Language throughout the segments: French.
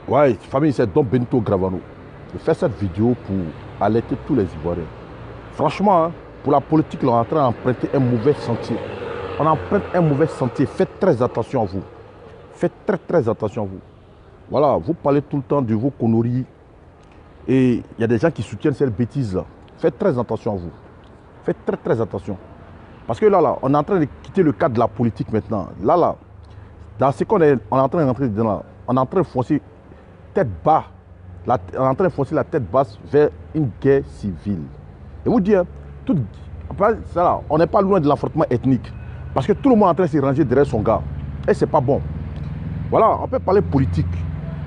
Ouais, famille, c'est Don Benito Gravano. Je fais cette vidéo pour alerter tous les Ivoiriens. Franchement, hein, pour la politique, on est en train d'emprunter un mauvais sentier. On emprunte un mauvais sentier. Faites très attention à vous. Faites très attention à vous. Voilà, vous parlez tout le temps de vos conneries. Et il y a des gens qui soutiennent cette bêtise-là. Faites très attention à vous. Faites très attention. Parce que là, on est en train de quitter le cadre de la politique maintenant. Là, dans ce qu'on est, on est en train de rentrer dedans là, on est en train de foncer tête bas. On est en train de foncer la tête basse vers une guerre civile. Et vous dire, ça là, on n'est pas loin de l'affrontement ethnique. Parce que tout le monde est en train de se ranger derrière son gars. Et c'est pas bon. Voilà, on peut parler politique.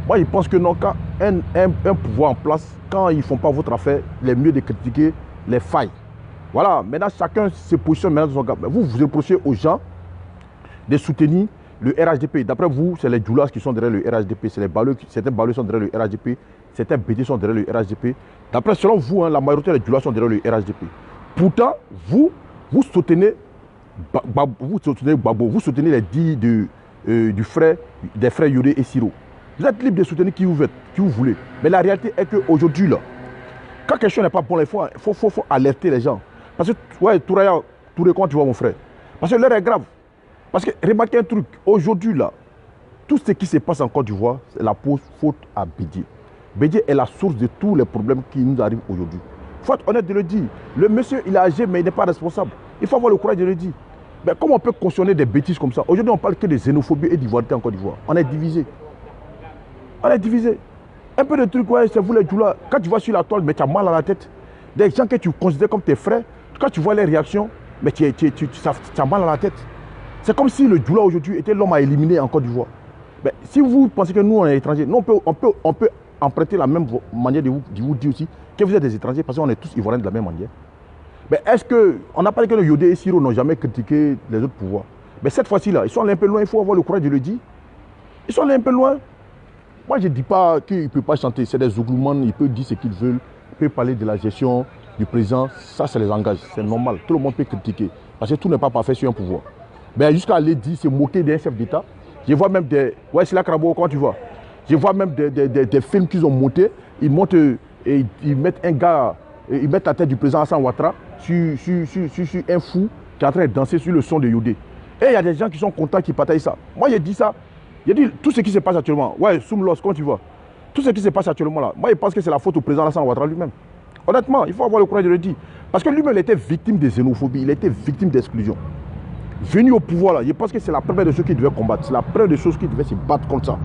Moi, je pense que non, quand un pouvoir en place, quand ils ne font pas votre affaire, il est mieux de critiquer les failles. Voilà, maintenant chacun se positionne maintenant de son gars. Vous reprochez aux gens de soutenir le RHDP. D'après vous, c'est les Djoulas qui sont derrière le RHDP, c'est les Baleux, certains Baleux sont derrière le RHDP, certains BD sont derrière le RHDP. D'après, selon vous, hein, la majorité des Djoulas sont derrière le RHDP. Pourtant, vous soutenez Gbagbo, vous soutenez les dits des frères Yodé et Siro. Vous êtes libre de soutenir qui vous voulez. Mais la réalité est qu'aujourd'hui, là, quand quelque chose n'est pas bon, il faut alerter les gens. Parce que, ouais, Touré, quand tu vois mon frère. Parce que l'heure est grave. Parce que, remarquez un truc, aujourd'hui, là, tout ce qui se passe en Côte d'Ivoire, c'est la faute à Bédié. Bédié est la source de tous les problèmes qui nous arrivent aujourd'hui. Il faut être honnête de le dire. Le monsieur, il est âgé, mais il n'est pas responsable. Il faut avoir le courage de le dire. Mais comment on peut cautionner des bêtises comme ça? Aujourd'hui, on parle que de xénophobie et d'ivoirité en Côte d'Ivoire. On est divisé. On est divisé. Un peu de trucs, ouais, c'est vous les Djoula. Quand tu vas sur la toile, mais tu as mal à la tête. Des gens que tu considères comme tes frères, quand tu vois les réactions, mais tu as mal à la tête. C'est comme si le Djoula aujourd'hui était l'homme à éliminer en Côte d'Ivoire. Mais si vous pensez que nous, on est étrangers, nous, on peut emprunter la même manière de vous dire aussi que vous êtes des étrangers parce qu'on est tous ivoiriens de la même manière. Mais est-ce que, on n'a pas dit que le Yodé et Siro n'ont jamais critiqué les autres pouvoirs. Mais cette fois-ci-là, ils sont allés un peu loin, il faut avoir le courage de le dire. Ils sont allés un peu loin. Moi, je ne dis pas qu'il ne peut pas chanter, c'est des zouglouman, ils peuvent dire ce qu'ils veulent, ils peuvent parler de la gestion du président, ça les engage, c'est normal, tout le monde peut critiquer, parce que tout n'est pas parfait sur un pouvoir. Mais jusqu'à aller dire, se moquer d'un chef d'État, je vois même des... Ouais, c'est là Krabo, quand tu vois. Je vois même des films qu'ils ont montés, ils montent et ils mettent un gars, ils mettent la tête du président Hassan Ouattara sur un fou qui est en train de danser sur le son de Yodé. Et il y a des gens qui sont contents qui partagent ça. Moi, j'ai dit ça. J'ai dit tout ce qui se passe actuellement. Ouais, Soumlos, quand tu vois. Tout ce qui se passe actuellement là. Moi, je pense que c'est la faute au président Hassan Ouattara lui-même. Honnêtement, il faut avoir le courage de le dire. Parce que lui-même, il était victime de xénophobie, il était victime d'exclusion. Venu au pouvoir là, je pense que c'est la première de ceux qui devaient combattre. C'est la première des choses qui devaient se battre contre ça.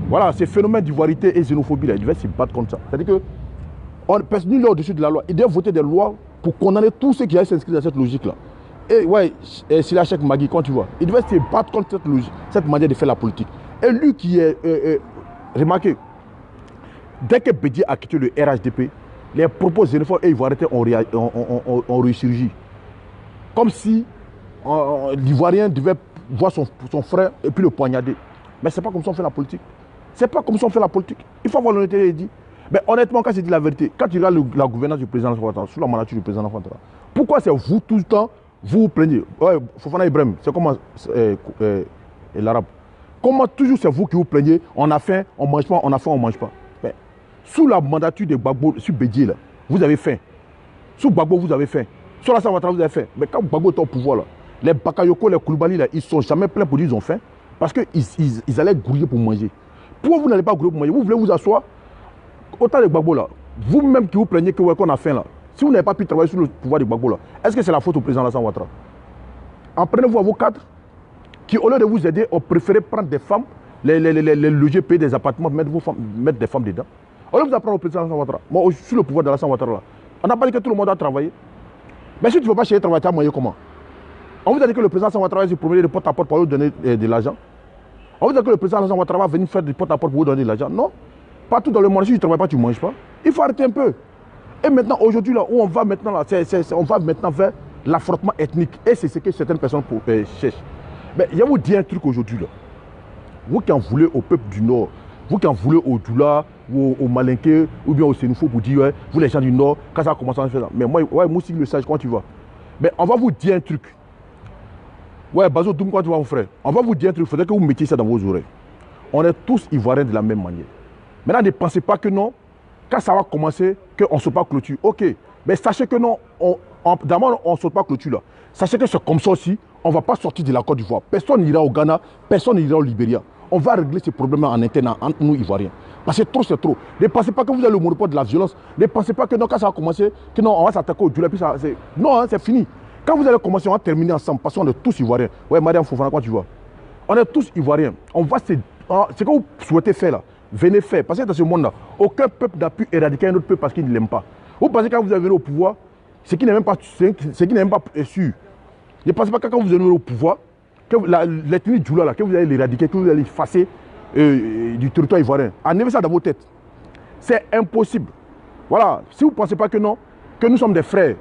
Voilà, ces phénomènes d'ivoirité et xénophobie là, ils devaient se battre contre ça. C'est-à-dire que personne n'est au-dessus de la loi. Il devait voter des lois pour condamner tous ceux qui allaient s'inscrire dans cette logique là. Et ouais, c'est la chèque Magui, quand tu vois. Il devait se battre contre cette logique, cette manière de faire la politique. Et lui qui est... remarquez, dès que Bédié a quitté le RHDP, les propos xénophobes et ivoiriens ont ressurgi. Comme si l'Ivoirien devait voir son frère et puis le poignarder. Mais c'est pas comme ça on fait la politique. C'est pas comme ça on fait la politique. Il faut avoir l'honnêteté et dire. Mais honnêtement, quand je dis la vérité, quand tu regardes la gouvernance du président Ouattara, sous la mandature du président Ouattara, pourquoi c'est vous tout le temps, vous vous plaignez? Ouais, Fofana Ibrahim, c'est comment l'arabe. Comment toujours c'est vous qui vous plaignez, on a faim, on mange pas, on a faim, on mange pas. Mais, sous la mandature de Gbagbo, sur Bédié, là, vous avez faim. Sous Gbagbo, vous avez faim. Sur la Ouattara, vous avez faim. Mais quand Gbagbo est au pouvoir, là, les Bakayoko, les Koulibaly, là, ils ne sont jamais pleins pour dire qu'ils ont faim. Parce qu'ils allaient grouiller pour manger. Pourquoi vous n'allez pas grouiller pour manger? Vous voulez vous asseoir? Autant de Gbagbo, là, vous-même qui vous plaignez qu'on a faim, là, si vous n'avez pas pu travailler sur le pouvoir de Gbagbo, là, est-ce que c'est la faute au président Alassane Ouattara? En prenez-vous à vos cadres qui, au lieu de vous aider, ont préféré prendre des femmes, les loger, payer des appartements, mettre des femmes dedans. Au lieu de vous apprendre au président Alassane Ouattara, moi, sur le pouvoir de Alassane Ouattara, là, on n'a pas dit que tout le monde doit travailler. Mais si tu ne veux pas chercher travailler, tu as moyen comment? On vous a dit que le président Alassane Ouattara va se promener de porte à porte pour vous donner de l'argent. On vous a dit que le président Alassane Ouattara va venir faire de porte à porte pour vous donner de l'argent. Non. Partout dans le monde, si tu ne travailles pas, tu ne manges pas. Il faut arrêter un peu. Et maintenant, aujourd'hui, là où on va maintenant, là, on va maintenant vers l'affrontement ethnique. Et c'est ce que certaines personnes cherchent. Mais je vais vous dire un truc aujourd'hui, là. Vous qui en voulez au peuple du Nord, vous qui en voulez au Djoula, ou au Malinké, ou bien au Sénoufo pour dire, ouais, vous les gens du Nord, quand ça a commencé à faire ça. Mais moi aussi, le sage, quand tu vas. Mais on va vous dire un truc. Ouais, Bazo Doum, quand tu vas, mon frère. On va vous dire un truc, il faudrait que vous mettiez ça dans vos oreilles. On est tous ivoiriens de la même manière. Maintenant, ne pensez pas que non, quand ça va commencer, qu'on ne saute pas clôture. Ok, mais sachez que non, d'abord, on ne saute pas clôture là. Sachez que c'est comme ça aussi, on ne va pas sortir de la Côte d'Ivoire. Personne n'ira au Ghana, personne n'ira au Libéria. On va régler ces problèmes en interne entre nous Ivoiriens. Parce que trop, c'est trop. Ne pensez pas que vous avez le monopole de la violence. Ne pensez pas que non, quand ça va commencer, que non, on va s'attaquer au Djoula. Non, hein, c'est fini. Quand vous allez commencer, on va terminer ensemble. Parce qu'on est tous Ivoiriens. Ouais, Mariam Fofana, quand tu vois. On est tous Ivoiriens. On va se... C'est que vous souhaitez faire là. Venez faire. Parce que dans ce monde-là, aucun peuple n'a pu éradiquer un autre peuple parce qu'il ne l'aime pas. Vous pensez que quand vous allez au pouvoir, ce qui n'est même pas sûr. Ne pensez pas que quand vous allez au pouvoir, que l'ethnie Djoula là, que vous allez l'éradiquer, que vous allez l'effacer du territoire ivoirien. Enlevez ça dans vos têtes. C'est impossible. Voilà. Si vous ne pensez pas que non, que nous sommes des frères,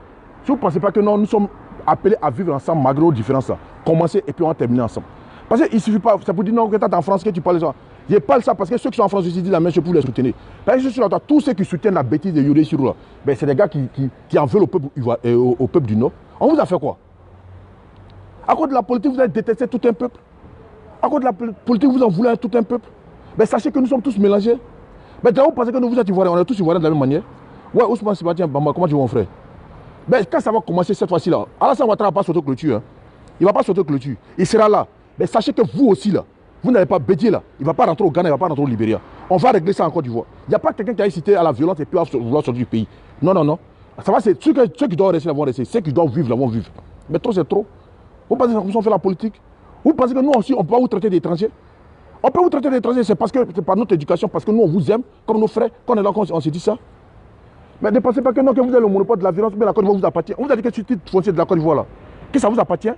si vous ne pensez pas que non, nous sommes appelés à vivre ensemble malgré nos différences, commencez et puis on va terminer ensemble. Parce qu'il ne suffit pas, c'est pour dire non, que tu es en France, que tu parles de ça. Je parle ça parce que ceux qui sont en France aussi disent la même chose pour les soutenir. Parce que je suis là, tous ceux qui soutiennent la bêtise de Yodé Sirou, ben, c'est des gars qui en veulent au peuple du Nord. On vous a fait quoi? À cause de la politique, vous avez détesté tout un peuple. À cause de la politique, vous en voulez à tout un peuple. Ben, sachez que nous sommes tous mélangés. Ben, vous pensez que nous vous êtes Ivoiriens, on est tous Ivoiriens de la même manière. Ouais, Ousmane Sébastien Bamba, comment tu vas mon frère? Ben, quand ça va commencer cette fois-ci là, Alassane Ouattara ne va pas sauter clôture. Hein. Il ne va pas sauter clôture. Il sera là. Mais sachez que vous aussi là, vous n'avez pas Bédier là. Il ne va pas rentrer au Ghana, il ne va pas rentrer au Libéria. On va régler ça en Côte d'Ivoire. Il n'y a pas quelqu'un qui a incité à la violence et puis à vouloir sortir du pays. Non, non, non. Ça va, c'est ceux qui doivent rester là vont rester. Ceux qui doivent vivre là vont vivre. Mais trop, c'est trop. Vous pensez qu'on fait la politique? Vous pensez que nous aussi, on peut pas vous traiter d'étrangers? On peut vous traiter d'étrangers, c'est parce que c'est par notre éducation, parce que nous, on vous aime, comme nos frères. Quand on est là, on se dit ça. Mais ne pensez pas que non, que vous avez le monopole de la violence, mais la Côte d'Ivoire vous appartient. On vous a dit que ce titre foncier de la Côte d'Ivoire là, que ça vous appartient?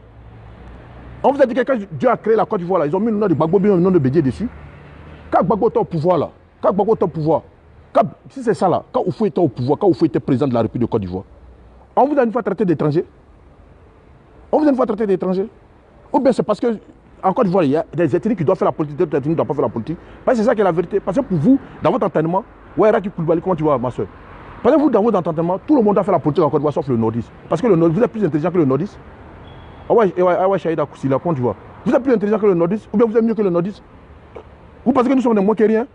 On vous a dit que quand Dieu a créé la Côte d'Ivoire là, ils ont mis le nom de Gbagbo, le nom de Bédié dessus. Quand Gbagbo était au pouvoir là, si c'est ça là, quand Oufou était au pouvoir, quand Oufou était président de la République de Côte d'Ivoire, on vous a une fois traité d'étrangers? On vous a une fois traité d'étrangers? Ou bien c'est parce que en Côte d'Ivoire, il y a des ethnies qui doivent faire la politique, d'autres ethnies qui ne doivent pas faire la politique. Parce que c'est ça qui est la vérité. Parce que pour vous, dans votre entendement, ouais, Raki Koulibaly, comment tu vas, ma soeur? Parce que vous, dans votre entendement, tout le monde doit faire la politique en Côte d'Ivoire, sauf le nordiste. Parce que le nordiste, vous êtes plus intelligent que le nordiste. Ah ouais, Chaïda Koussila, comment tu vois? Vous êtes plus intelligent que le nordiste, ou bien vous êtes mieux que le nordiste? Vous pensez que nous sommes des moins que rien?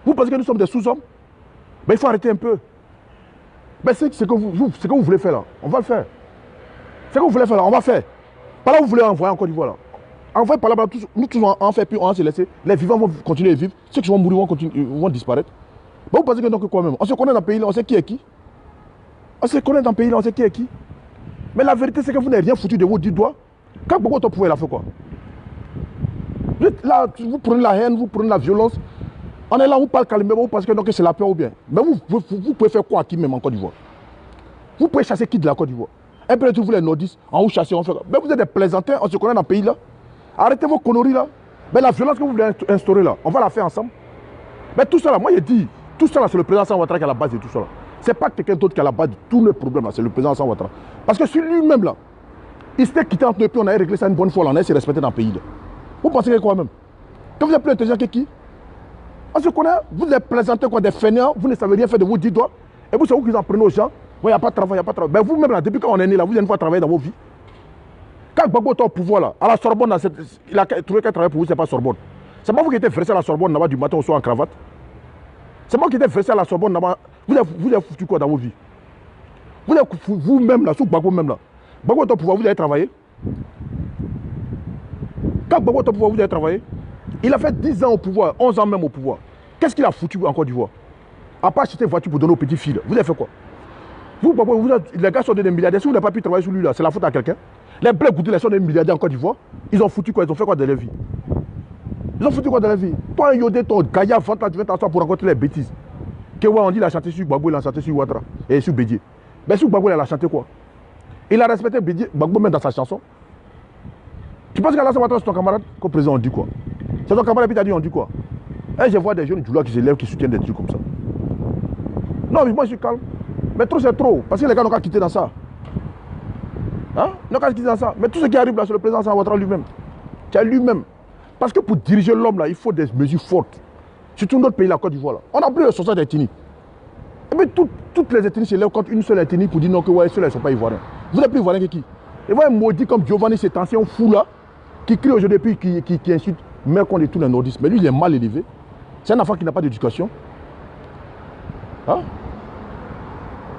Vous pensez que nous sommes des sous-hommes? Ben il faut arrêter un peu. Ben c'est ce que vous voulez faire là, on va le faire. C'est ce que vous voulez faire là, on va faire. Par là, vous voulez envoyer en Côte d'Ivoire là. Envoyez par là, nous tous on en fait plus, on va se laisser. Les vivants vont continuer à vivre, ceux qui vont mourir vont disparaître. Ben, vous pensez que donc quoi même? On se connaît dans le pays là, on sait qui est qui. On se connaît dans le pays là, on sait qui est qui. Mais la vérité, c'est que vous n'avez rien foutu de vos 10 doigts. Quand beaucoup de pouvoir, il a fait quoi? Là, vous prenez la haine, vous prenez la violence. On est là, on parle calmement, vous pensez que c'est la paix ou bien. Mais vous pouvez faire quoi qui même en Côte d'Ivoire? Vous pouvez chasser qui de la Côte d'Ivoire? Un peu de vous les nordistes, en vous chassez, on fait quoi? Mais vous êtes des plaisantins, on se connaît dans le pays là. Arrêtez vos conneries là. Mais la violence que vous voulez instaurer là, on va la faire ensemble. Mais tout ça là, moi j'ai dit, tout ça là, c'est le président Alassane Ouattara qui est à la base de tout ça là. C'est pas quelqu'un d'autre qui est à la base de tous les problèmes là, c'est le président Alassane Ouattara. Parce que sur lui-même là, il s'était quitté entre nous et puis on avait réglé ça une bonne fois là, on a essayé de respecter dans le pays là. Vous pensez que quoi même? Que vous êtes plus intelligent que qui? On se connaît, vous êtes présentés comme des fainéants, vous ne savez rien faire de vos 10 doigts. Et vous, c'est vous qui en prenez aux gens. Il n'y a pas de travail, il n'y a pas de travail. Mais vous-même là, depuis quand on est né là, vous avez une fois travaillé dans vos vies. Quand Gbagbo était au pouvoir là, à la Sorbonne, là, il a trouvé qu'un travail pour vous, c'est pas Sorbonne. C'est pas vous qui êtes versé à la Sorbonne là-bas du matin au soir en cravate. C'est moi qui étais versé à la Sorbonne là-bas. Vous avez foutu quoi dans vos vies? Vous-même là, sous Gbagbo même là. Gbagbo était au pouvoir, vous avez travaillé. Quand Gbagbo était au pouvoir, vous avez travaillé. Il a fait 10 ans au pouvoir, 11 ans même au pouvoir. Qu'est-ce qu'il a foutu en Côte d'Ivoire? À part acheter une voiture pour donner aux petits filles. Vous avez fait quoi? Les gars sont des milliardaires. Si vous n'avez pas pu travailler sur lui, là, c'est la faute à quelqu'un. Les bleus goudés sont des milliardaires en Côte d'Ivoire. Ils ont foutu quoi? Ils ont fait quoi de leur vie? Ils ont foutu quoi de leur vie? Toi, un Yodé, ton gaillard, tu viens t'asseoir pour raconter les bêtises. Que ouais, on dit qu'il a chanté sur Gbagbo, il a chanté sur Ouattara et sur Bédié. Mais sur Gbagbo, il a chanté quoi? Il a respecté Bédié, Gbagbo même dans sa chanson. Tu penses qu'Alassane Ouattara, c'est ton camarade? Qu'au président, on dit quoi? C'est ton camarade, puis t'as dit, on dit quoi? Et je vois des jeunes Djoula qui se lèvent, qui soutiennent des trucs comme ça. Non, mais moi je suis calme. Mais trop, c'est trop. Parce que les gars n'ont qu'à quitter dans ça. Hein? Ils n'ont qu'à quitter dans ça. Mais tout ce qui arrive là, c'est le président Alassane Ouattara lui-même. C'est lui-même. Parce que pour diriger l'homme là, il faut des mesures fortes. Surtout notre pays, la Côte d'Ivoire là. On n'a plus le 60 ethnies. Et puis toutes les ethnies se lèvent contre une seule ethnie pour dire non, que ouais, ceux-là ne sont pas ivoiriens. Vous n'êtes plus ivoirien que qui? Et vous voyez un maudit comme Giovanni, cet ancien fou là, qui crie aujourd'hui, puis qui insulte, mais qu'on est tous les nordistes. Mais lui, il est mal élevé. C'est un enfant qui n'a pas d'éducation. Hein?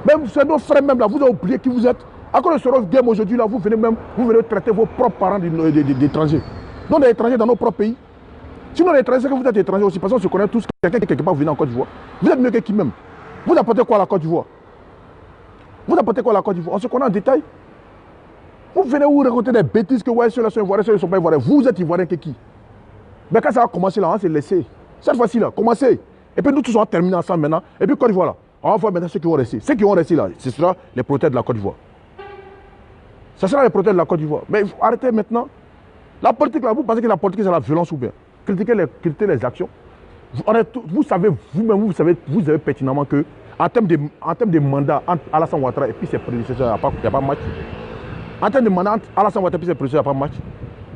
Même c'est nos frères même là, vous avez oublié qui vous êtes. À cause de ce game aujourd'hui là, vous venez traiter vos propres parents d'étrangers. Non, des étrangers dans nos propres pays. Sinon les étrangers, c'est que vous êtes étrangers aussi, parce qu'on se connaît tous, quelqu'un qui quelque part vous venez en Côte d'Ivoire. Vous êtes mieux que qui même. Vous apportez quoi à la Côte d'Ivoire? Vous apportez quoi à la Côte d'Ivoire? On se connaît en détail. Vous venez vous raconter des bêtises que ouais, ceux-là sont ivoiriens, ceux-là ne sont pas ivoiriens. Vous êtes ivoirien que qui? Mais quand ça va commencer là, on s'est laissé. Cette fois-ci là, commencez. Et puis nous tous on va terminer ensemble maintenant. Et puis Côte d'Ivoire là, on va voir maintenant ceux qui vont rester. Ceux qui vont rester là, ce sera les protèges de la Côte d'Ivoire. Ce sera les protèges de la Côte d'Ivoire. Mais il faut arrêter maintenant. La politique là, vous pensez que la politique c'est la violence ou bien? Critiquer les actions. Vous savez vous-même, vous savez pertinemment que en termes de mandat entre Alassane Ouattara et puis ses prédécesseurs, il n'y a pas de match. En termes de mandat entre Alassane Ouattara et puis ses prédécesseurs, il n'y a pas de match.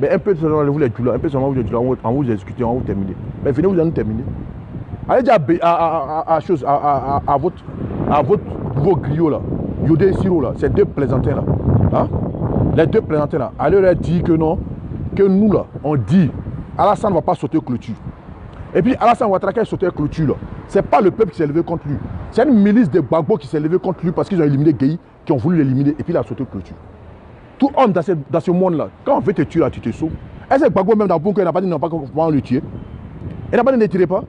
Mais un peu seulement vous les douleurs, un peu seulement vous les douleurs, on vous exécute, on vous terminer. Mais venez vous allez nous terminer. Allez dire à vos griots là, Yodé et Siro là, ces deux plaisantins là. Hein? Les deux plaisantins là, allez leur dire que non, que nous là, on dit Alassane ne va pas sauter clôture. Et puis Alassane Ouattara qui a sauté clôture là, c'est pas le peuple qui s'est levé contre lui. C'est une milice de Gbagbo qui s'est levée contre lui parce qu'ils ont éliminé Gueye, qui ont voulu l'éliminer et puis il a sauté clôture. Tout homme dans ce monde-là, quand on veut te tuer, là, tu te sauves. Est-ce que Gbagbo, même dans le bunker, n'a pas dit non, pas comment le tuer? Il n'a pas dit ne tirez pas.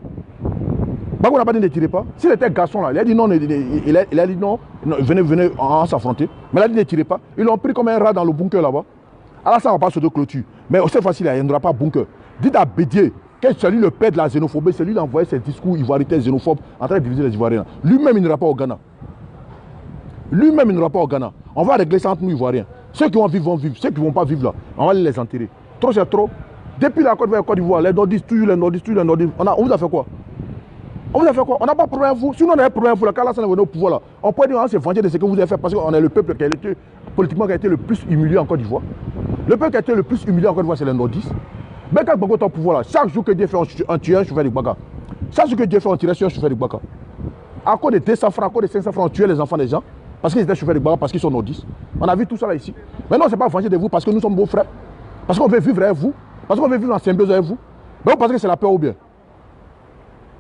Gbagbo n'a pas dit ne tirez pas. S'il était garçon, là, il a dit non, il a dit non, venez, on s'affronter. Mais il a dit ne tirez pas. Ils l'ont pris comme un rat dans le bunker là-bas. Alors ça ne va pas sauter clôture. Mais cette fois-ci, il n'y aura pas bunker. Dites à Bédier que c'est lui le père de la xénophobie, c'est lui qui a envoyé ses discours ivoiriens xénophobes en train de diviser les Ivoiriens. Lui-même, il n'ira pas au Ghana. Lui-même, il n'ira pas au Ghana. On va régler ça entre nous Ivoiriens. Ceux qui vont vivre vont vivre. Ceux qui ne vont pas vivre là, on va les enterrer. Trop c'est trop. Depuis la Côte d'Ivoire, les nordistes, toujours les nordistes. On vous a fait quoi? On vous a fait quoi? On n'a pas de problème à vous. Si on a un problème à vous, quand Alassane est venu au pouvoir là, on peut dire qu'on s'est vengé de ce que vous avez fait parce qu'on est le peuple qui a été, politiquement, qui a été le plus humilié en Côte d'Ivoire. Le peuple qui a été le plus humilié en Côte d'Ivoire, c'est les nordistes. Mais quand Gbagbo est au pouvoir là, chaque jour que Dieu fait, on tue un chauffeur de Gbagbo. Chaque jour que Dieu fait, on tire sur un chauffeur de Gbagbo. À cause de 200 francs, à cause de 500 francs, on tuait les enfants des gens. Parce qu'ils étaient chauffeurs de Gbagbo, parce qu'ils sont nordistes. On a vu tout ça là ici. Mais non, ce n'est pas venger de vous parce que nous sommes beaux frères. Parce qu'on veut vivre avec vous. Parce qu'on veut vivre en symbiose avec vous. Mais vous pensez que c'est la peur ou bien?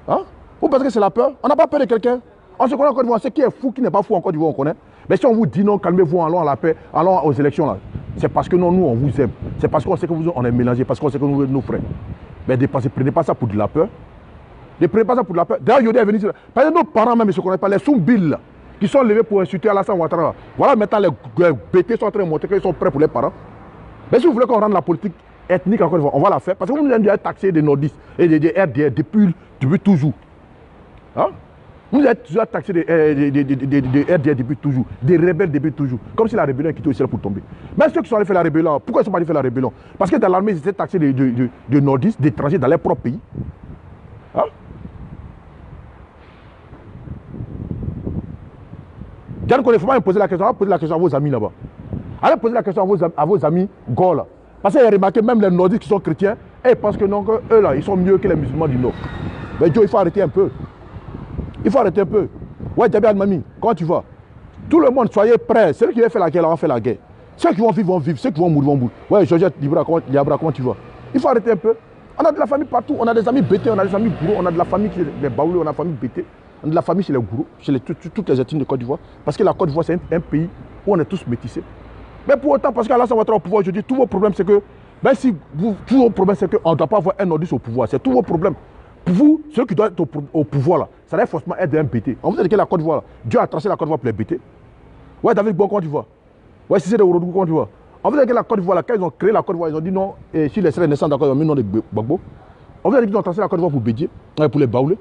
Hein? Vous pensez que c'est la peur? On n'a pas peur de quelqu'un. On se connaît en Côte d'Ivoire. Ce qui est fou, qui n'est pas fou en Côte d'Ivoire, on connaît. Mais si on vous dit non, calmez-vous, allons à la paix, allons aux élections là. C'est parce que non, nous, on vous aime. C'est parce qu'on sait que on est mélangés, parce qu'on sait que nous sommes nos frères. Mais ne prenez pas ça pour de la peur. Ne prenez pas ça pour de la peur. D'ailleurs, Yodé est venu dire, parce que nos parents même ne se connaissent pas, les Soumbil qui sont levés pour insulter Alassane Ouattara. Voilà, maintenant les BT sont en train de montrer qu'ils sont prêts pour les parents. Mais si vous voulez qu'on rende la politique ethnique en Côte d'Ivoire, on va la faire. Parce que vous nous avez déjà taxé des nordistes et des RDR depuis toujours. Hein? Vous êtes déjà taxé des RDR depuis toujours, des rebelles depuis toujours. Comme si la rébellion quittait au ciel pour tomber. Mais ceux qui sont allés faire la rébellion, pourquoi ils ne sont pas allés faire la rébellion? Parce que dans l'armée, ils étaient taxés de nordistes, d'étrangers dans leur propre pays. Hein? Il ne faut pas me poser la question, on va poser la question à vos amis là-bas. Allez poser la question à vos amis Gauls là. Parce qu'il y a remarqué, même les nordistes qui sont chrétiens, ils pensent que non, que eux là, ils sont mieux que les musulmans du Nord. Mais Dieu, il faut arrêter un peu. Il faut arrêter un peu. Ouais, Djabi Al-Mami, comment tu vas? Tout le monde, soyez prêts. Ceux qui veulent faire la guerre, on va faire la guerre. Ceux qui vont vivre, vont vivre. Ceux qui vont mourir, vont mourir. Ouais, Georgette Libra, comment tu vas? Il faut arrêter un peu. On a de la famille partout. On a des amis bêtés, on a des amis gourous, on a de la famille chez les Baoulés, on a de la famille bêtés. On a de la famille chez les gourous, chez toutes les ethnies de Côte d'Ivoire. Parce que la Côte d'Ivoire, c'est un pays où on est tous métissés. Mais pour autant, parce qu'Alassane Ouattara au pouvoir aujourd'hui, tous vos problèmes, c'est que, même si tous vos problèmes, c'est qu'on ne doit pas avoir un nordiste au pouvoir. C'est tous vos problèmes. Pour vous, ceux qui doivent être au pouvoir, là, ça doit forcément être un BT. On vous a dit que la Côte d'Ivoire, là, Dieu a tracé la Côte d'Ivoire pour les BT. Ouais, David Bon, comment tu vois? Ouais, si c'est de Ourodougou, comment tu vois? On vous a dit que la Côte d'Ivoire, là, quand ils ont créé la Côte d'Ivoire, ils ont dit non, et si les Sérères naissants d'accord, ils ont mis le nom de Gbagbo. On vous a dit qu'ils ont tracé la Côte d'Ivoire pour Bédier, pour les Baoulés.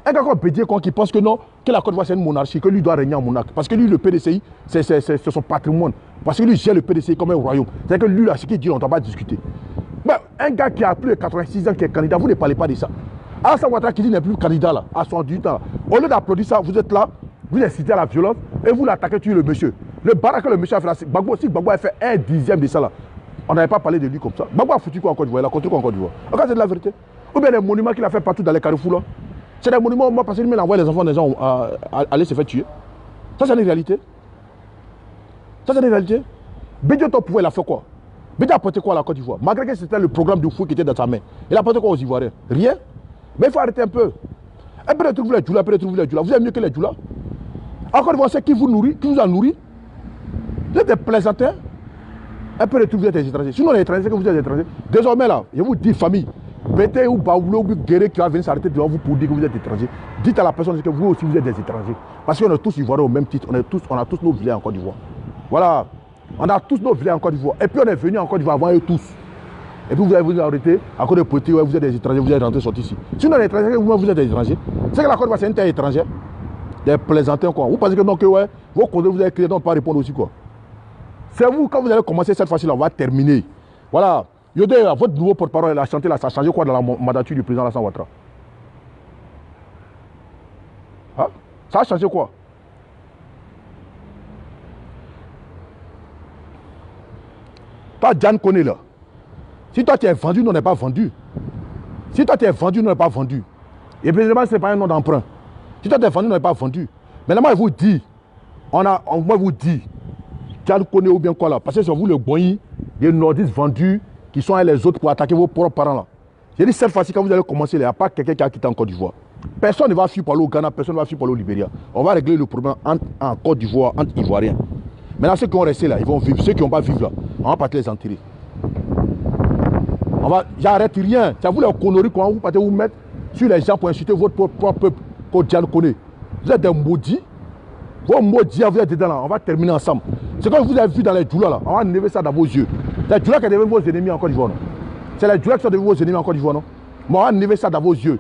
Un gars comme Bédier qui pense que non, que la Côte d'Ivoire c'est une monarchie, que lui doit régner en monarque. Parce que lui, le PDCI, c'est son patrimoine. Parce que lui gère le PDCI comme un royaume. C'est-à-dire que lui, là, ce qu'il dit, on ne doit pas discuter. Mais un gars qui a plus de 86 ans, qui est candidat, vous ne parlez pas de ça. Alassane Ouattara qui dit n'est plus candidat là, à 78 ans. Au lieu d'applaudir ça, vous êtes là, vous incitez à la violence et vous l'attaquez, tuez le monsieur. Le barak que le monsieur a fait là, si Gbagbo a fait 1/10 de ça là, on n'avait pas parlé de lui comme ça. Gbagbo a foutu quoi en Côte d'Ivoire? Il a construit quoi en Côte d'Ivoire? Regarde, c'est de la vérité. Ou bien les monuments qu'il a fait partout dans les carrefours là. C'est des monuments, moi, parce qu'il envoie les enfants des gens à aller se faire tuer. Ça, c'est une réalité. Ça, c'est une réalité. Bédier ton pouvoir, il a fait quoi? Bédier a apporté quoi à la Côte d'Ivoire? Malgré que c'était le programme du fou qui était dans sa main. Il a apporté quoi aux Ivoiriens? Rien. Mais il faut arrêter un peu. Un peu de trucs, vous les djoulas, un peu de trucs, vous les djoulas. Vous êtes mieux que les djoulas. Encore une fois, c'est qui vous nourrit, qui vous a nourri. Vous êtes des plaisantins. Un peu de trucs, vous êtes des étrangers. Sinon, les étrangers, c'est que vous êtes des étrangers. Désormais, là, je vous dis, famille, Bété ou Baoulou ou Guéré qui va venir s'arrêter devant vous pour dire que vous êtes étranger. Dites à la personne que vous aussi, vous êtes des étrangers. Parce qu'on est tous Ivoiriens au même titre. On a tous nos villes en Côte d'Ivoire. Voilà. On a tous nos villes en Côte d'Ivoire. Et puis, on est venus en Côte d'Ivoire avant eux tous. Et puis, vous allez vous arrêter à cause de politique, ouais, vous êtes des étrangers, vous êtes rentrés, sortis ici. Sinon, les étrangers, vous êtes des étrangers. C'est que la Côte d'Ivoire, c'est une terre étrangère. Des plaisantins, quoi. Vous pensez que non, que ouais, vos causes, vous allez crier, non, pas répondre aussi, quoi. C'est vous, quand vous allez commencer cette fois-ci, là, on va terminer. Voilà. Yodé, votre nouveau porte-parole, elle a chanté là, ça a changé quoi dans la mandature du président Alassane Ouattara? Hein? Ça a changé quoi? Toi, Diane connaît là. Si toi tu es vendu, nous on n'est pas vendu. Si toi tu es vendu, nous on n'est pas vendu. Et précisément, ce n'est pas un nom d'emprunt. Si toi tu es vendu, nous on n'est pas vendu. Maintenant, moi, je vous dis, moi, je vous dis, Diane connaît ou bien quoi là? Parce que c'est vous le boyi, les nordistes vendus qui sont avec les autres pour attaquer vos propres parents là. J'ai dit cette fois-ci, quand vous allez commencer, il n'y a pas quelqu'un qui a quitté en Côte d'Ivoire. Personne ne va fuir pour aller au Ghana, personne ne va fuir pour aller au Libéria. On va régler le problème en Côte d'Ivoire, entre Ivoiriens. Maintenant, ceux qui ont resté là, ils vont vivre. Ceux qui n'ont pas vivre là, on va partir les enterrer. J'arrête rien. C'est vous les conneries qu'on va vous partez vous mettre sur les gens pour insulter votre propre peuple qu'on connaît. Vous êtes des maudits. Vos maudits, vous êtes dedans là. On va terminer ensemble. C'est comme vous avez vu dans les djoulas là. On va enlever ça dans vos yeux. Les djoulas qui deviennent vos ennemis en Côte d'Ivoire. C'est les djoulas qui sont devenus vos ennemis en Côte d'Ivoire, non? Mais on va enlever ça dans vos yeux.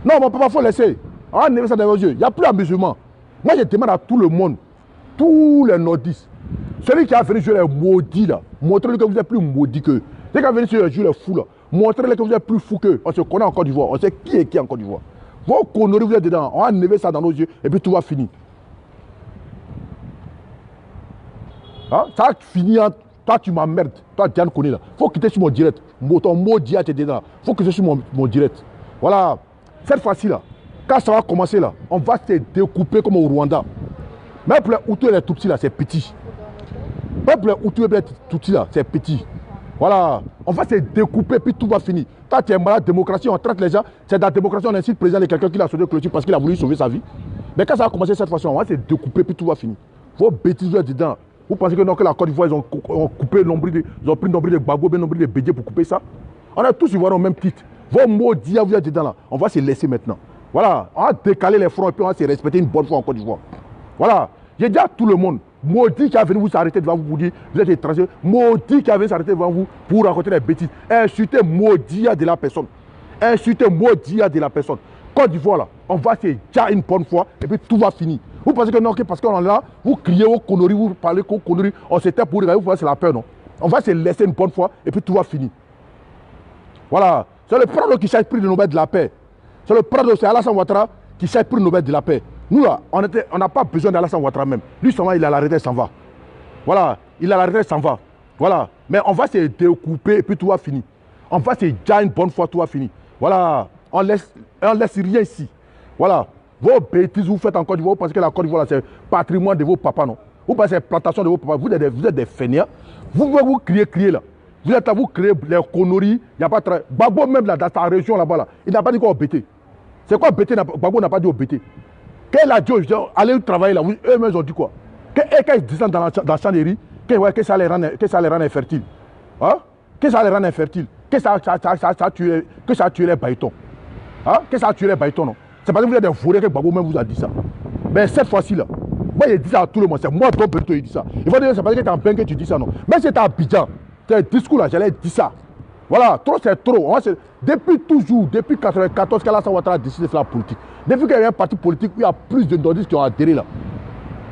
Non, mon papa, il faut laisser. On va enlever ça dans vos yeux. Il n'y a plus d'amusement. Moi, je demande à tout le monde, tous les nordistes, celui qui a venu jouer les maudits là, montrez-lui que vous êtes plus maudits qu'eux. Celui qui a venu jouer les fous là, montrez-lui que vous êtes plus fous qu'eux. On se connaît en Côte d'Ivoire. On sait qui est qui en Côte d'Ivoire. Vos conneries, vous êtes dedans. On va enlever ça dans nos yeux et puis tout va finir. Hein? Ça a fini. Toi, tu m'emmerdes. Toi, Diane connaît là. Faut quitter sur mon direct. Ton mot dit à tes dedans. Faut quitter sur mon direct. Voilà. Cette fois-ci là, quand ça va commencer là, on va se découper comme au Rwanda. Mais pour les Hutus et les Tutsis là, c'est petit. Mais pour les Hutus et les Tutsis là, c'est petit. Voilà. On va se découper puis tout va finir. Quand tu es malade, démocratie, on traite les gens. C'est dans la démocratie, on incite le président de quelqu'un qui l'a sauvé clôture parce qu'il a voulu sauver sa vie. Mais quand ça va commencer cette fois-ci, on va se découper puis tout va finir. Vos bêtises, vous êtes dedans. Vous pensez que non, que la Côte d'Ivoire, ils ont coupé le nombril, ils ont pris le nombril de Gbagbo, le nombril de Bédié pour couper ça. On a tous Ivoiriens au même titre. Vos maudits, vous êtes dedans là. On va se laisser maintenant. Voilà. On va décaler les fronts et puis on va se respecter une bonne fois en Côte d'Ivoire. Voilà. J'ai dit à tout le monde, maudit qui a venu vous arrêter devant vous pour dire vous êtes étranger, maudit qui a venu s'arrêter devant vous pour raconter des bêtises. Insultez maudit de la personne. Insultez maudit de la personne. Côte d'Ivoire là, on va se dire une bonne fois et puis tout va finir. Vous pensez que non, parce qu'on est là, vous criez aux conneries, vous parlez aux conneries, on s'était pour regarder, vous pensez que c'est la peur, non? On va se laisser une bonne fois et puis tout va finir. Voilà. C'est le Prado qui cherche prix de Nobel de la paix. C'est le Prado, c'est Alassane Ouattara qui cherche prix de Nobel de la paix. Nous là, on n'a pas besoin d'Alassane Ouattara même. Lui seulement, il a la retraite, s'en va. Voilà. Il a la retraite, s'en va. Voilà. Mais on va se découper et puis tout va finir. On va se dire une bonne fois, tout va finir. Voilà. On laisse rien ici. Voilà. Vos bêtises, vous faites en Côte d'Ivoire, vous pensez que la Côte d'Ivoire, c'est patrimoine de vos papas, non? Vous pensez que c'est plantation de vos papas, vous êtes des fainéants. Vous criez là. Vous êtes là, vous créez les conneries, il n'y a pas de travail. Gbagbo même là, dans sa région là-bas, là, il n'a pas dit quoi au BT. C'est quoi BT? Gbagbo n'a pas dit au BT. Quand il a dit aux gens, allez travailler là, eux-mêmes ont dit quoi? Quand ils disent dans le champ de riz, que ça les rend infertiles. Hein? Que ça les rend infertiles. Que ça a tué les baïtons. Hein? Que ça a tué les baïtons, non? C'est parce que vous êtes des fourrés que Gbagbo même vous a dit ça. Mais cette fois-ci là, moi il dit ça à tout le monde, c'est moi ton Berto il dit ça. Il va dire c'est parce que tu es en peine que tu dis ça, non? Mais c'est à Abidjan. C'est discours là, j'allais dire ça. Voilà, trop c'est trop. Depuis toujours, depuis 1994, qu'Alassane Ouattara a décidé de faire la politique. Depuis qu'il y a un parti politique où il y a plus de nordistes qui ont adhéré là.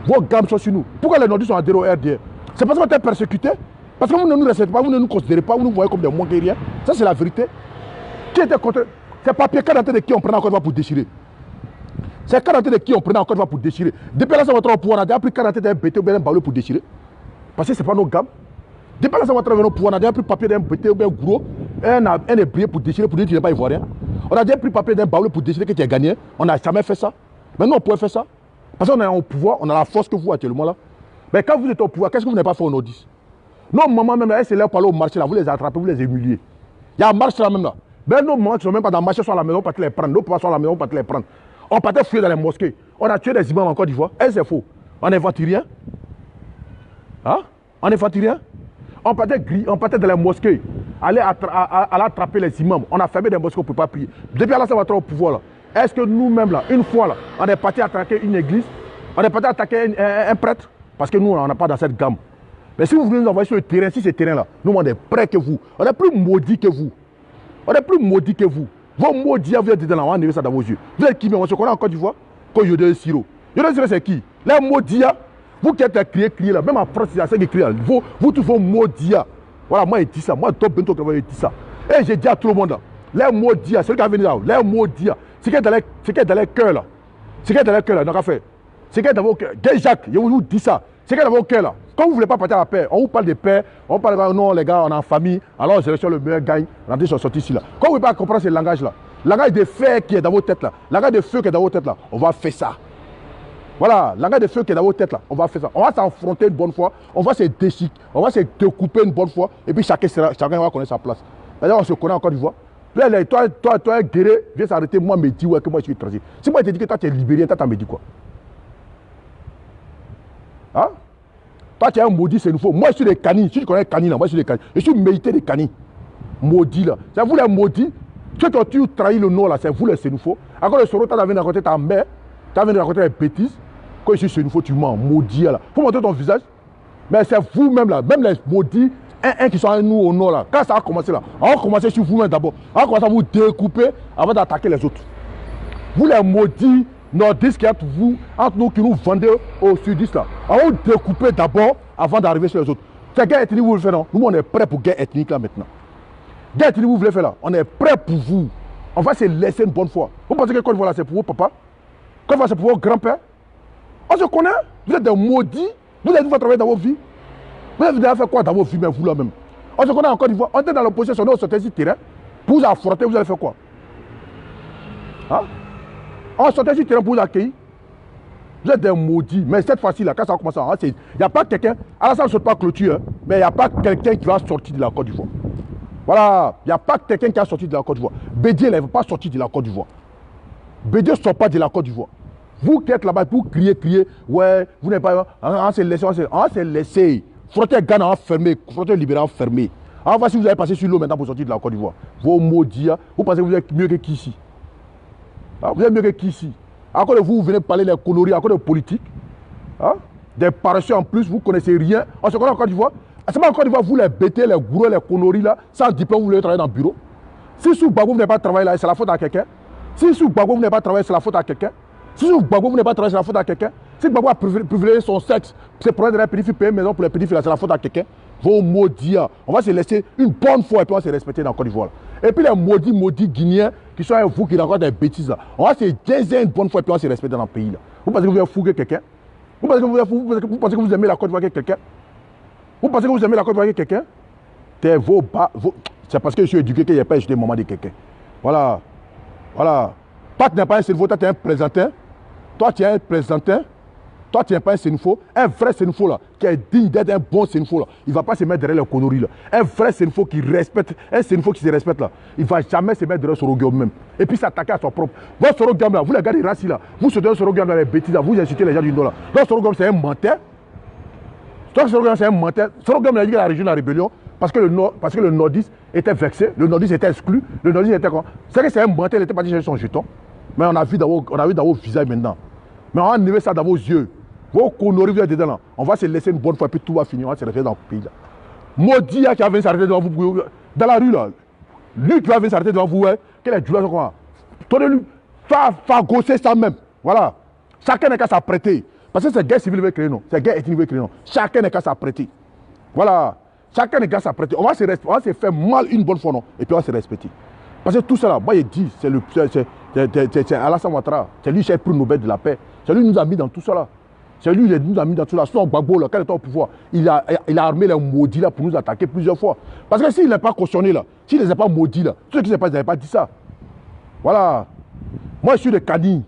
Vos gammes sont sur nous. Pourquoi les nordistes ont adhéré au RDR? C'est parce qu'on était persécutés. Parce que vous ne nous respectez pas, vous ne nous considérez pas, vous nous voyez comme des moins que rien. Ça c'est la vérité. Qui était contre? C'est papier canadien de qui on prenait encore pour déchirer. C'est canadien de qui on prenait encore pour déchirer. Depuis Alassane Ouattara au pouvoir, on a déjà pris canadien d'un BT ou bien d'un Baoulé pour déchirer. Parce que ce n'est pas nos gammes. Depuis Alassane Ouattara au pouvoir, on a déjà pris papier d'un BT ou bien gros, un ébrié pour déchirer, pour dire que tu n'es pas ivoirien. On a déjà pris papier d'un Baoulé pour déchirer que tu es gagné. On n'a jamais fait ça. Maintenant on pourrait faire ça. Parce qu'on est au pouvoir, on a la force que vous actuellement là. Mais quand vous êtes au pouvoir, qu'est-ce que vous n'avez pas fait au Nordis? Non, maman même là, elle s'est là pour aller au marché là, vous les attrapez, vous les humiliez. Il y a un marché là même là. Ben, nos mamans qui sont même pas dans le marché sont à la maison, on partait les prendre. Nos papas sont à la maison, on partait les prendre. On partait fuir dans les mosquées. On a tué des imams en Côte d'Ivoire. Et c'est faux. On n'invente rien. Hein? On n'invente rien. On partait dans les mosquées. Aller attraper les imams. On a fermé des mosquées, on ne peut pas prier. Depuis Alassane Ouattara au pouvoir, là, est-ce que nous-mêmes, là, une fois, là, on est parti attaquer une église? On est parti attaquer un prêtre? Parce que nous, on n'a pas dans cette gamme. Mais si vous voulez nous envoyer sur le terrain, si c'est terrain-là, nous, on est prêts que vous. On est plus maudits que vous. On est plus maudits que vous. Vos maudits, vous êtes dedans, on va enlever ça dans vos yeux. Vous êtes qui, mais on se connaît en Côte d'Ivoire? Quand Yodé Siro. Yodé Siro, c'est qui? Les maudits, vous qui êtes crié là, même en France, il y a ceux qui crient là. Vous tous vos maudits. Voilà, moi, il dit ça. Moi, Top Bento, il dit ça. Et j'ai dit à tout le monde, là, les maudits, c'est le qui a venu là, les maudits, c'est qui est dans les cœurs là. C'est qui est dans les cœurs là, donc fait. C'est qui est dans vos cœurs. Gay Jacques, je vous dis ça. C'est qui est dans vos cœurs là. Quand vous ne voulez pas partir à la paix, on vous parle de paix, on parle de non, les gars, on est en famille, alors on sélectionne le meilleur gagne, on a dit sont sortis ici là. Quand vous ne voulez pas comprendre ce langage-là, le langage de fer qui est dans vos têtes là, le langage de feu qui est dans vos têtes là, on va faire ça. Voilà, le langage de feu qui est dans vos têtes là, on va faire ça. On va s'affronter une bonne fois, on va se déchiquer, on va se découper une bonne fois, et puis chacun va connaître sa place. D'ailleurs, on se connaît encore une fois. Toi, guerrier, viens s'arrêter, moi, me dis ouais, que moi je suis étranger. Si moi je te dis que toi tu es libérien, toi, tu me dis quoi? Hein? Toi, tu es un maudit, c'est une faux. Moi, je suis des canis. Si tu connais les canis, là, moi, je suis des canis. Je suis mérité des canis. Maudits, là. C'est vous les maudits. Ceux qui ont trahi le nom, là, c'est vous les sénoufos. Encore le soro, tu as venu raconter ta mère. Tu as venu raconter des bêtises. Quand je suis sénoufo, tu mens. Maudit, là. Faut montrer ton visage. Mais c'est vous-même, là. Même les maudits, un qui sont à nous au nord, là. Quand ça a commencé, là, on va commencer sur vous-même d'abord. On va commencer à vous découper avant d'attaquer les autres. Vous, les maudits, nordistes qui êtes vous, entre nous qui nous vendez au sudiste là. On va vous découper d'abord avant d'arriver sur les autres. C'est guerre ethnique vous voulez faire non? Nous on est prêts pour guerre ethnique là maintenant. Guerre ethnique vous voulez faire là? On est prêts pour vous. On va se laisser une bonne fois. Vous pensez que Côte d'Ivoire là c'est pour vos papas? Côte d'Ivoire c'est pour vos grands-pères? On se connaît? Vous êtes des maudits? Vous avez déjà travaillé dans vos vies? Vous avez déjà fait quoi dans vos vies même vous là même? On se connaît en Côte d'Ivoire. On était dans l'opposition, on sortait sur le terrain. Pour vous affronter, vous allez faire quoi? Hein? On sortait sur le terrain pour vous accueillir. Vous êtes des maudits. Mais cette fois-ci, là, quand ça a commencé, il n'y a pas quelqu'un. Alors ça ne saute pas clôture, hein, mais il n'y a pas quelqu'un qui va sortir de la Côte d'Ivoire. Voilà. Il n'y a pas quelqu'un qui a sorti de la Côte d'Ivoire. Bédier, il ne va pas sortir de la Côte d'Ivoire. Bédier ne sort pas de la Côte d'Ivoire. Vous qui êtes là-bas pour crier, ouais, vous n'êtes pas. On s'est laissé. Frontière Ghana enfermée, frontière libérale enfermée. Alors voici, vous allez passer sur l'eau maintenant pour sortir de la Côte d'Ivoire. Vos maudits, vous pensez que vous êtes mieux que qui ici? Ah, vous êtes mieux que qui ici? Encore de vous, vous venez parler des conneries, encore de politique. Hein? Des paresseux en plus, vous ne connaissez rien. On se connaît en Côte d'Ivoire. C'est pas en Côte d'Ivoire, vous les bêtez, les gourous, les conneries là, sans diplôme, vous voulez travailler dans le bureau. Si sous Gbagbo, vous n'avez pas travaillé là, c'est la faute à quelqu'un. Si sous Gbagbo, vous n'avez pas travaillé, c'est la faute à quelqu'un. Si sous Gbagbo, vous n'avez pas travaillé, c'est la faute à quelqu'un. Si Gbagbo a privilégié son sexe, c'est pour aider les pédophiles, payer une maison pour les pédophiles, c'est la faute à quelqu'un. Vos maudits, on va se laisser une bonne fois et puis on va se respecter dans la Côte d'Ivoire. Et puis les maudits guinéens qui sont avec vous, qui racontent des bêtises là, on va se désirer une bonne fois et puis on va se respecter dans le pays là. Vous pensez que vous êtes fou que quelqu'un? Vous pensez que vous aimez la Côte d'Ivoire que quelqu'un? Vous pensez que vous aimez la Côte d'Ivoire que quelqu'un? C'est parce que je suis éduqué qu'il n'y a pas jeté le moment de quelqu'un. Voilà. Voilà. Toi, tu n'es pas un cerveau, toi, tu es un présenteur. Toi, tu es un présenteur. Toi, tu n'es pas un sénifo. Un vrai sénifo là, qui est digne d'être un bon sénifo là, il ne va pas se mettre derrière les conneries là. Un vrai sénifo qui respecte, un sénifo qui se respecte là, il ne va jamais se mettre derrière Sorogam même. Et puis s'attaquer à son propre. Votre Sorogam là, vous les gars des racistes là, vous sautez Sorogam dans les bêtises là, vous incitez les gens du Nord là. Donc Sorogam c'est un menteur. Donc Sorogam c'est un menteur. Sorogam a dit que la région de la rébellion, parce que le nordiste était vexé, le nordiste était exclu, le nordiste était quoi? C'est que c'est un menteur, il était parti chercher son jeton. Mais on a vu dans vos visages maintenant. Mais on va enlever ça dans vos yeux. Vos conneries, vous êtes dedans là. On va se laisser une bonne fois, puis tout va finir. On va se référer dans le pays là. Maudit qui va venir s'arrêter devant vous, dans la rue là. Lui qui va venir s'arrêter devant vous, ouais, quel est le quoi? Donnez-lui, fagosser ça même. Voilà. Chacun n'est qu'à s'apprêter. Parce que c'est guerre civile qui veut créer, non. C'est guerre ethnique qui veut créer, non. Chacun n'est qu'à s'apprêter. Voilà. Chacun n'est qu'à s'apprêter. On va se faire mal une bonne fois, non. Et puis on va se respecter. Parce que tout ça là, moi je dis, c'est Alassane Ouattara. C'est lui qui a le prix Nobel de la paix. C'est lui qui nous a mis dans tout ça là. C'est lui qui nous a mis dans tout ça. Son Gbagbo là, quand il était au pouvoir, il a armé les maudits là pour nous attaquer plusieurs fois. Parce que s'il n'est pas cautionné là, s'il ne les a pas maudits là, ceux qui ne n'avaient pas dit ça. Voilà. Moi je suis de Kani.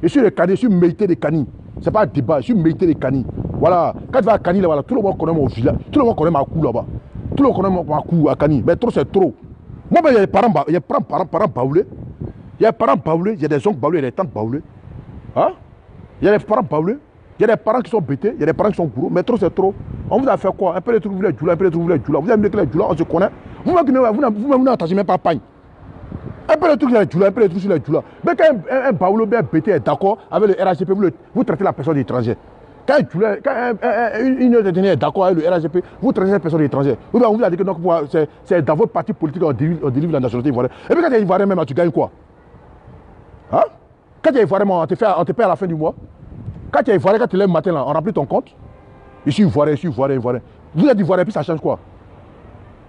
Je suis mérité de Kani. Ce n'est pas un débat, je suis mérité de Kani. Voilà. Quand tu vas à Kani là, voilà, tout le monde connaît mon village. Tout le monde connaît ma cou là-bas. Tout le monde connaît ma cou à Kani. Mais trop c'est trop. Moi, il y a des parents baoulés. Il y a des parents baoulés, il y a des oncles baoulés, il y a des tantes baoulées. Hein? Il y a des parents baoulés. Il y a des parents qui sont bêtés, il y a des parents qui sont gros, mais trop c'est trop. On vous a fait quoi? Un peu de trucs, vous les djoula, un peu de trucs, vous les djoula. Vous avez mis que les djoula, on se connaît. Vous n'attachez même pas pagne. Un peu de trucs, les djoula, un peu de trucs sur les djoula. Mais quand un baoulé bien bêté est d'accord avec le RHGP, vous traitez la personne étrangère. Quand une autre est d'accord avec le RHGP, vous traitez la personne étrangère. On vous a dit que c'est dans votre parti politique qu'on délivre la nationalité ivoirienne. Et puis quand tu es ivoirien même, tu gagnes quoi? Hein? Quand tu es ivoirien, on te paie à la fin du mois. Quand tu es ivoirien, quand tu lèves le matin, là, on remplit ton compte. Je suis ivoirien, je suis ivoirien, ivoirien. Vous êtes ivoirien, puis ça change quoi?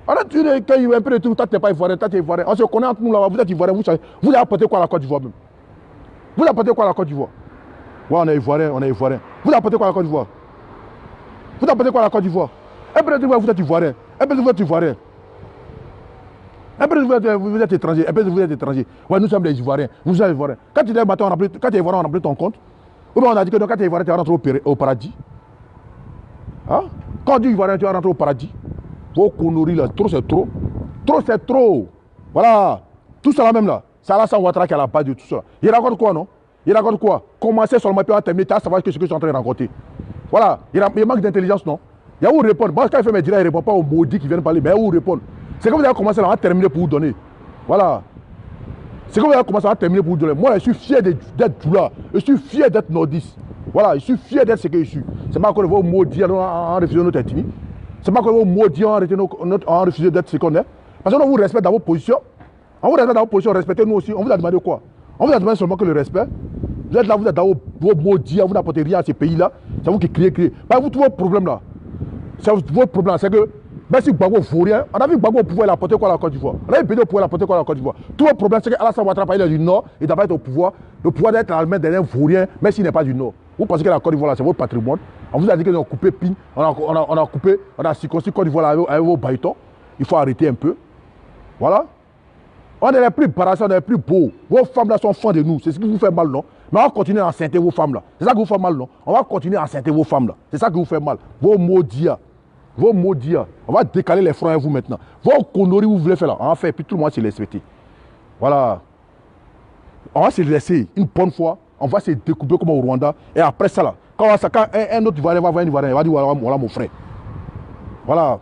Alors, quand il y a un peu de tout, toi, tu n'es pas ivoirien, toi, tu es ivoirien. On se connaît entre nous là, vous êtes ivoirien, vous apportez quoi à la Côte d'Ivoire même? Vous apportez quoi à la Côte d'Ivoire? Ouais, on est ivoirien, on est ivoirien. Vous apportez quoi à la Côte d'Ivoire? Vous apportez quoi à la Côte d'Ivoire? Un peu de vous êtes ivoirien. Un peu de vous êtes ivoirien. Un peu de vous êtes étranger. Un peu de vous êtes étranger. Ouais, nous sommes les Ivoiriens. Nous sommes les Ivoiriens. Quand tu es matin, quand tu es ivoirien, on remplit ton compte. Ou bien on a dit que quand tu es ivoirien, tu vas rentrer au paradis. Hein? Quand tu es ivoirien, tu vas rentrer au paradis. Vos conneries là, trop c'est trop. Trop c'est trop. Voilà. Tout ça là même là. C'est Alassane Ouattara qui est à la base de tout ça. Il raconte quoi, non? Il raconte quoi? Commencer seulement, puis on va terminer, tu vas savoir ce que je suis en train de raconter. Voilà. Il manque d'intelligence, non? Il y a où répondre. Moi, quand il fait mes directs, il ne répond pas aux maudits qui viennent parler, mais il y a où répondre. C'est que vous avez commencé là, on va terminer pour vous donner. Voilà. C'est que vous avez commencé à terminer pour vous donner. Moi, je suis fier d'être Djoula. Je suis fier d'être nordiste. Voilà, je suis fier d'être ce que je suis. C'est pas que vos maudits en refusant notre ethnie. C'est pas que vos maudits en refusant d'être ce qu'on est. Parce qu'on vous respecte dans vos positions. On vous respecte dans vos positions, respectez-nous aussi. On vous a demandé quoi? On vous a demandé seulement que le respect. Vous êtes là, vous êtes dans vos maudits, vous n'apportez rien à ces pays-là. C'est vous qui criez. Bah, vous, tous vos problèmes là. C'est votre problème, c'est que même si Gbagbo vaut rien, on a vu Gbagbo au pouvoir, il a apporté quoi à la Côte d'Ivoire? On a vu Bédé au pouvoir, il a apporté quoi à la Côte d'Ivoire? Tout votre problème, c'est qu'Alassane Ouattara, il est du Nord, il doit pas être au pouvoir. Le pouvoir d'être allemand derrière vaut rien, même s'il n'est pas du Nord. Vous pensez que la Côte d'Ivoire, c'est votre patrimoine? On vous a dit qu'on a coupé PIN, on a coupé, on a circoncis Côte d'Ivoire avec vos baïtons. Il faut arrêter un peu. Voilà. On est les plus barassés, on est les plus beaux. Vos femmes là sont fans de nous, c'est ce qui vous fait mal, non? Mais on va continuer à enceinter vos femmes là. C'est ça qui vous fait mal, non? On va continuer à enceinter vos femmes là. C'est ça qui vous fait mal. Vos maudits. Vos maudits, on va décaler les fronts à vous maintenant. Vos conneries, vous voulez faire là, on va faire, puis tout le monde va se respecter. Voilà. On va se laisser une bonne fois, on va se découper comme au Rwanda, et après ça là, quand un autre Ivoirien va voir un Ivoirien, il va dire voilà mon frère. Voilà.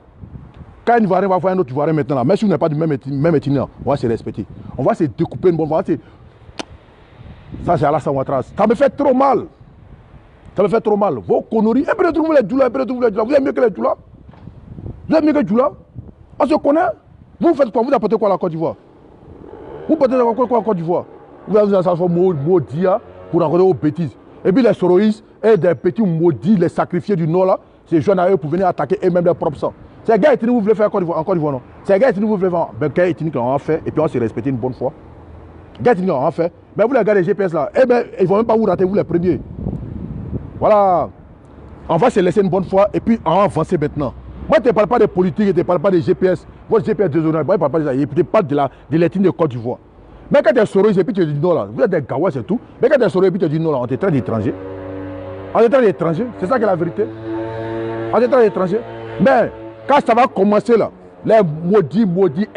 Quand un Ivoirien va voir un autre Ivoirien maintenant là, même si vous n'êtes pas du même ethnie, on va se respecter. On va se découper une bonne fois. Ça c'est Alassane Ouattara. Ça me fait trop mal. Ça me fait trop mal. Vos conneries, un peu de trucs, vous les djoula, un peu de trucs, vous les djoula. Vous êtes mieux que les djoula? Vous êtes mieux que Djoula? On se connaît? Vous faites quoi? Vous apportez quoi à la Côte d'Ivoire? Vous apportez quoi à la Côte d'Ivoire? Vous avez un enfant maudit pour raconter vos bêtises. Et puis les soroïstes et des petits maudits, les sacrifiés du Nord là, ces jeunes à eux pour venir attaquer eux-mêmes leurs propres sang. C'est un gars ethnique que vous voulez faire en Côte d'Ivoire, non? C'est un gars ethnique que vous voulez faire. Ben, gars ethnique on va faire et puis on va se respecter une bonne fois. Gars ethnique on va faire. Mais vous les gars des GPS là, eh ben, ils ne vont même pas vous rater, vous les premiers. Voilà. On va se laisser une bonne fois et puis on va avancer maintenant. Moi, je ne te parle pas de politique, je ne te parle pas de GPS. Votre GPS déshonorable, moi, je ne parle pas de ça. Je te parle de l'ethnie de Côte d'Ivoire. Mais quand tu es soroïs et puis tu dis non là, vous êtes des gawas et tout. Mais quand tu es soroïs et puis tu dis non là, on te traite d'étranger. On te traite d'étranger, c'est ça qui est la vérité. On te traite d'étranger. Mais quand ça va commencer là, les maudits,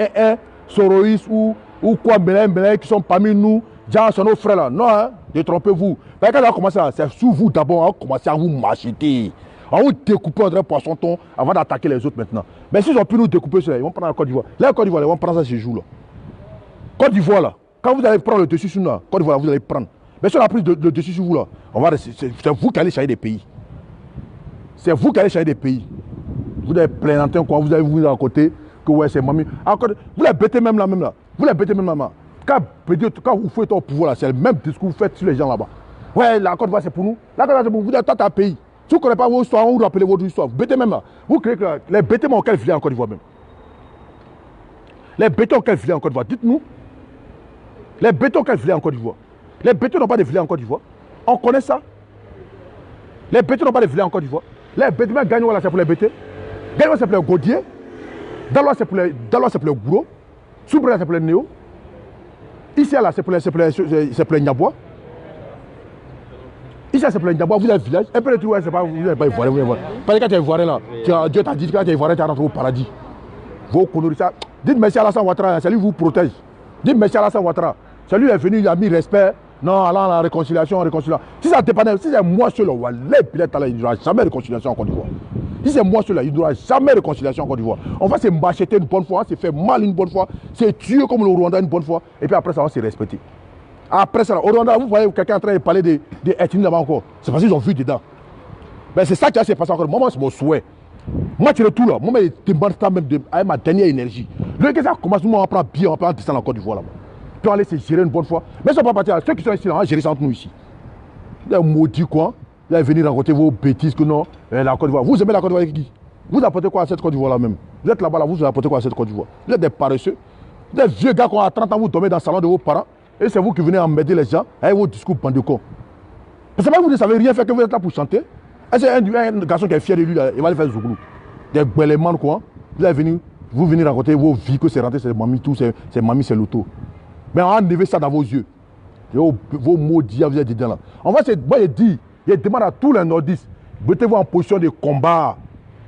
soroïs ou quoi, Mélène, qui sont parmi nous, gens sont nos frères là. Non, hein, détrompez-vous. Mais quand ça va commencer là, c'est sous vous d'abord, on va commencer à vous macheter. On va vous découper entre poisson ton avant d'attaquer les autres maintenant. Mais s'ils ont pu nous découper cela, ils vont prendre la Côte d'Ivoire. Là, la Côte d'Ivoire, ils vont prendre ça ce jour-là. Côte d'Ivoire là, quand vous allez prendre le dessus sur nous, Côte d'Ivoire, vous allez prendre. Mais si on a pris le dessus sur vous là, c'est vous qui allez changer des pays. C'est vous qui allez changer des pays. Vous avez plaisantin quoi, vous avez vous à côté, que ouais, c'est mamie. Vous les bêtez même là. Vous les bêtez même là. Quand vous faites au pouvoir là, c'est le même discours que vous faites sur les gens là-bas. Ouais, la Côte d'Ivoire c'est pour nous. La Côte d'Ivoire c'est pour vous, vous êtes tout un pays. Si vous ne connaissez pas vos histoires, on vous rappelle votre histoire. Vous bêtez même là. Vous créez que les bêtés ont quel filet en Côte d'Ivoire même? Les bêtés ont quel filet en Côte d'Ivoire? Dites-nous. Les bêtés ont quel filet en Côte d'Ivoire? Les bêtés n'ont pas de filet en Côte d'Ivoire. On connaît ça. Les bêtés n'ont pas de filet en Côte d'Ivoire. Les bêtés, même Gagnoua là, c'est pour les bêtés. Gagnoua c'est pour les Gaudiers. Dalois c'est pour les Gouro. Soubré c'est pour les Néo. Ici là c'est pour les Niabois. Ici, c'est plein de d'abord, vous avez un village. Un peu de tout, c'est pas, vous n'avez pas ivoirien. Parce que quand tu es ivoirien là, Dieu t'a dit que quand tu es ivoirien, tu rentres au paradis. Vos conneries, ça, Dites merci à Alassane Ouattara, c'est lui qui vous protège. Dites merci à Alassane Ouattara. C'est lui qui est venu, il a mis respect. Non, allant à la réconciliation. Si ça dépendait, si c'est moi seul, il n'y aura jamais de réconciliation en Côte d'Ivoire. Si c'est moi seul, il n'y aura jamais de réconciliation en Côte d'Ivoire. On va se macheter une bonne fois, on va se faire mal une bonne fois, se tuer comme le Rwanda une bonne fois, et puis après ça, on va se respecter. Après ça, au Rwanda, vous voyez quelqu'un en train de parler de ethnie là-bas encore. C'est parce qu'ils ont vu dedans. Ben, c'est ça qui va se passer encore. Moi, c'est mon souhait. Moi, tu es tout là. Moi, je demande ça même avec ma dernière énergie. Le gars, ça commence, nous, on prend bien, on prend descendre en Côte d'Ivoire là-bas. Puis on laisse se gérer une bonne fois. Mais ça ne va pas partir. Ceux qui sont ici, on va gérer ça entre nous ici. Vous avez maudit quoi? Vous allez venir raconter vos bêtises que non, la Côte d'Ivoire. Vous aimez la Côte d'Ivoire qui? Vous apportez quoi à cette Côte d'Ivoire là même? Vous êtes là-bas, là, vous apportez quoi à cette Côte d'Ivoire? Vous êtes des paresseux. Vous êtes vieux gars qui ont à 30 ans, vous dormez dans le salon de vos parents. Et c'est vous qui venez emmerder les gens avec vos discours bande de cons. Parce que vous ne savez rien faire que vous êtes là pour chanter. C'est un garçon qui est fier de lui, là, il va le faire Zouglou. Des guélémans quoi. Vous allez venir, vous venez raconter vos vies, que c'est rentré, c'est mamie, tout, c'est mamie, c'est l'auto. Mais on va enlever ça dans vos yeux. Vos maudits, vous êtes dedans là. En fait, moi je dis, je demande à tous les nordistes, mettez-vous en position de combat.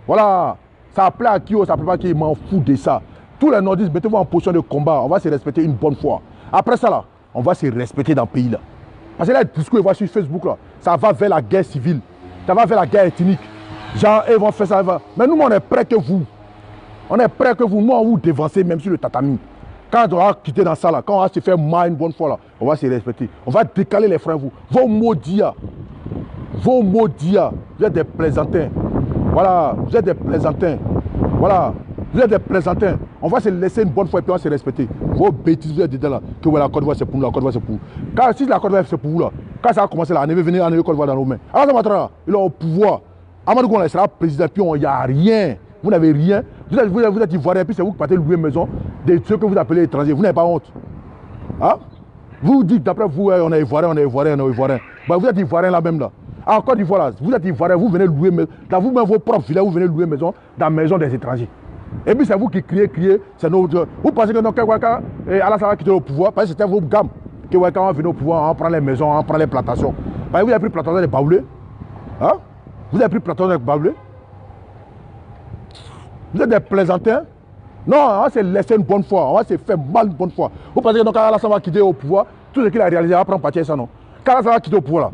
Voilà. Ça plaît à qui, ça plaît pas à qui, il m'en fout de ça. Tous les nordistes, mettez-vous en position de combat. On va se respecter une bonne fois. Après ça là, on va se respecter dans le pays là. Parce que là, le discours, il va sur Facebook là, ça va vers la guerre civile. Ça va vers la guerre ethnique. Genre, ils vont faire ça. Mais nous, on est prêts que vous. On est prêts que vous. Nous, on vous dévancer même sur le tatami. Quand on va quitter dans ça, là, quand on va se faire mal une bonne fois, là, on va se respecter. On va décaler les freins, vous. Vos maudits, vous êtes des plaisantins. Voilà, vous êtes des plaisantins. Voilà, vous êtes des plaisantins. On va se laisser une bonne fois et puis on va se respecter. Vos bêtises, vous êtes dedans là. Que voilà, la Côte d'Ivoire, c'est pour nous, la Côte d'Ivoire, c'est pour vous. Quand si la Côte d'Ivoire, c'est pour vous là, quand ça a commencé là, on est venu enlever Côte d'Ivoire dans nos mains. Alors, ça va il est au pouvoir. Amadou Goula sera président, puis il n'y a rien. Vous n'avez rien. Vous êtes ivoirien, puis c'est vous qui partez louer une maison de ceux que vous appelez étrangers. Vous n'avez pas honte. Hein? Vous dites, d'après vous, on est ivoirien, on est ivoirien, on est ivoirien. Bah, vous êtes ivoirien là même là. En Côte d'Ivoire là, vous êtes ivoirien, vous venez louer maison. Dans vous-même, vos propres villages, vous venez louer maison dans la maison des étrangers. Et puis c'est vous qui criez, c'est nos. Vous pensez que non, Kewaka et Alassane va quitter le pouvoir, parce que c'était vos gammes. Kewaka va venir au pouvoir, on prend les maisons, on prend les plantations. Bah, vous avez pris plantation des baoulés. Hein? Vous avez pris plantation des baoulés. Vous êtes des plaisantins. Non, on va se laisser une bonne fois, on va se faire mal une bonne fois. Vous pensez que quand Alassane va quitter au pouvoir, tout ce qu'il a réalisé, on va prendre partie de ça, non? Quand Alassane va quitter au pouvoir là,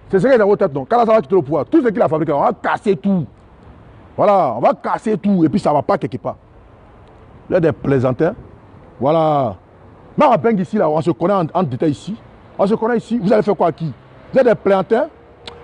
c'est ce qui est dans votre tête, non? Quand Alassane va quitter au pouvoir, tout ce qu'il a fabriqué, on va casser tout. Voilà, on va casser tout et puis ça ne va pas quelque part. Vous êtes des plaisantins. Voilà. Mais on baigne ici, là, on se connaît en détail ici. On se connaît ici. Vous allez faire quoi à qui? Vous êtes des plaisantins.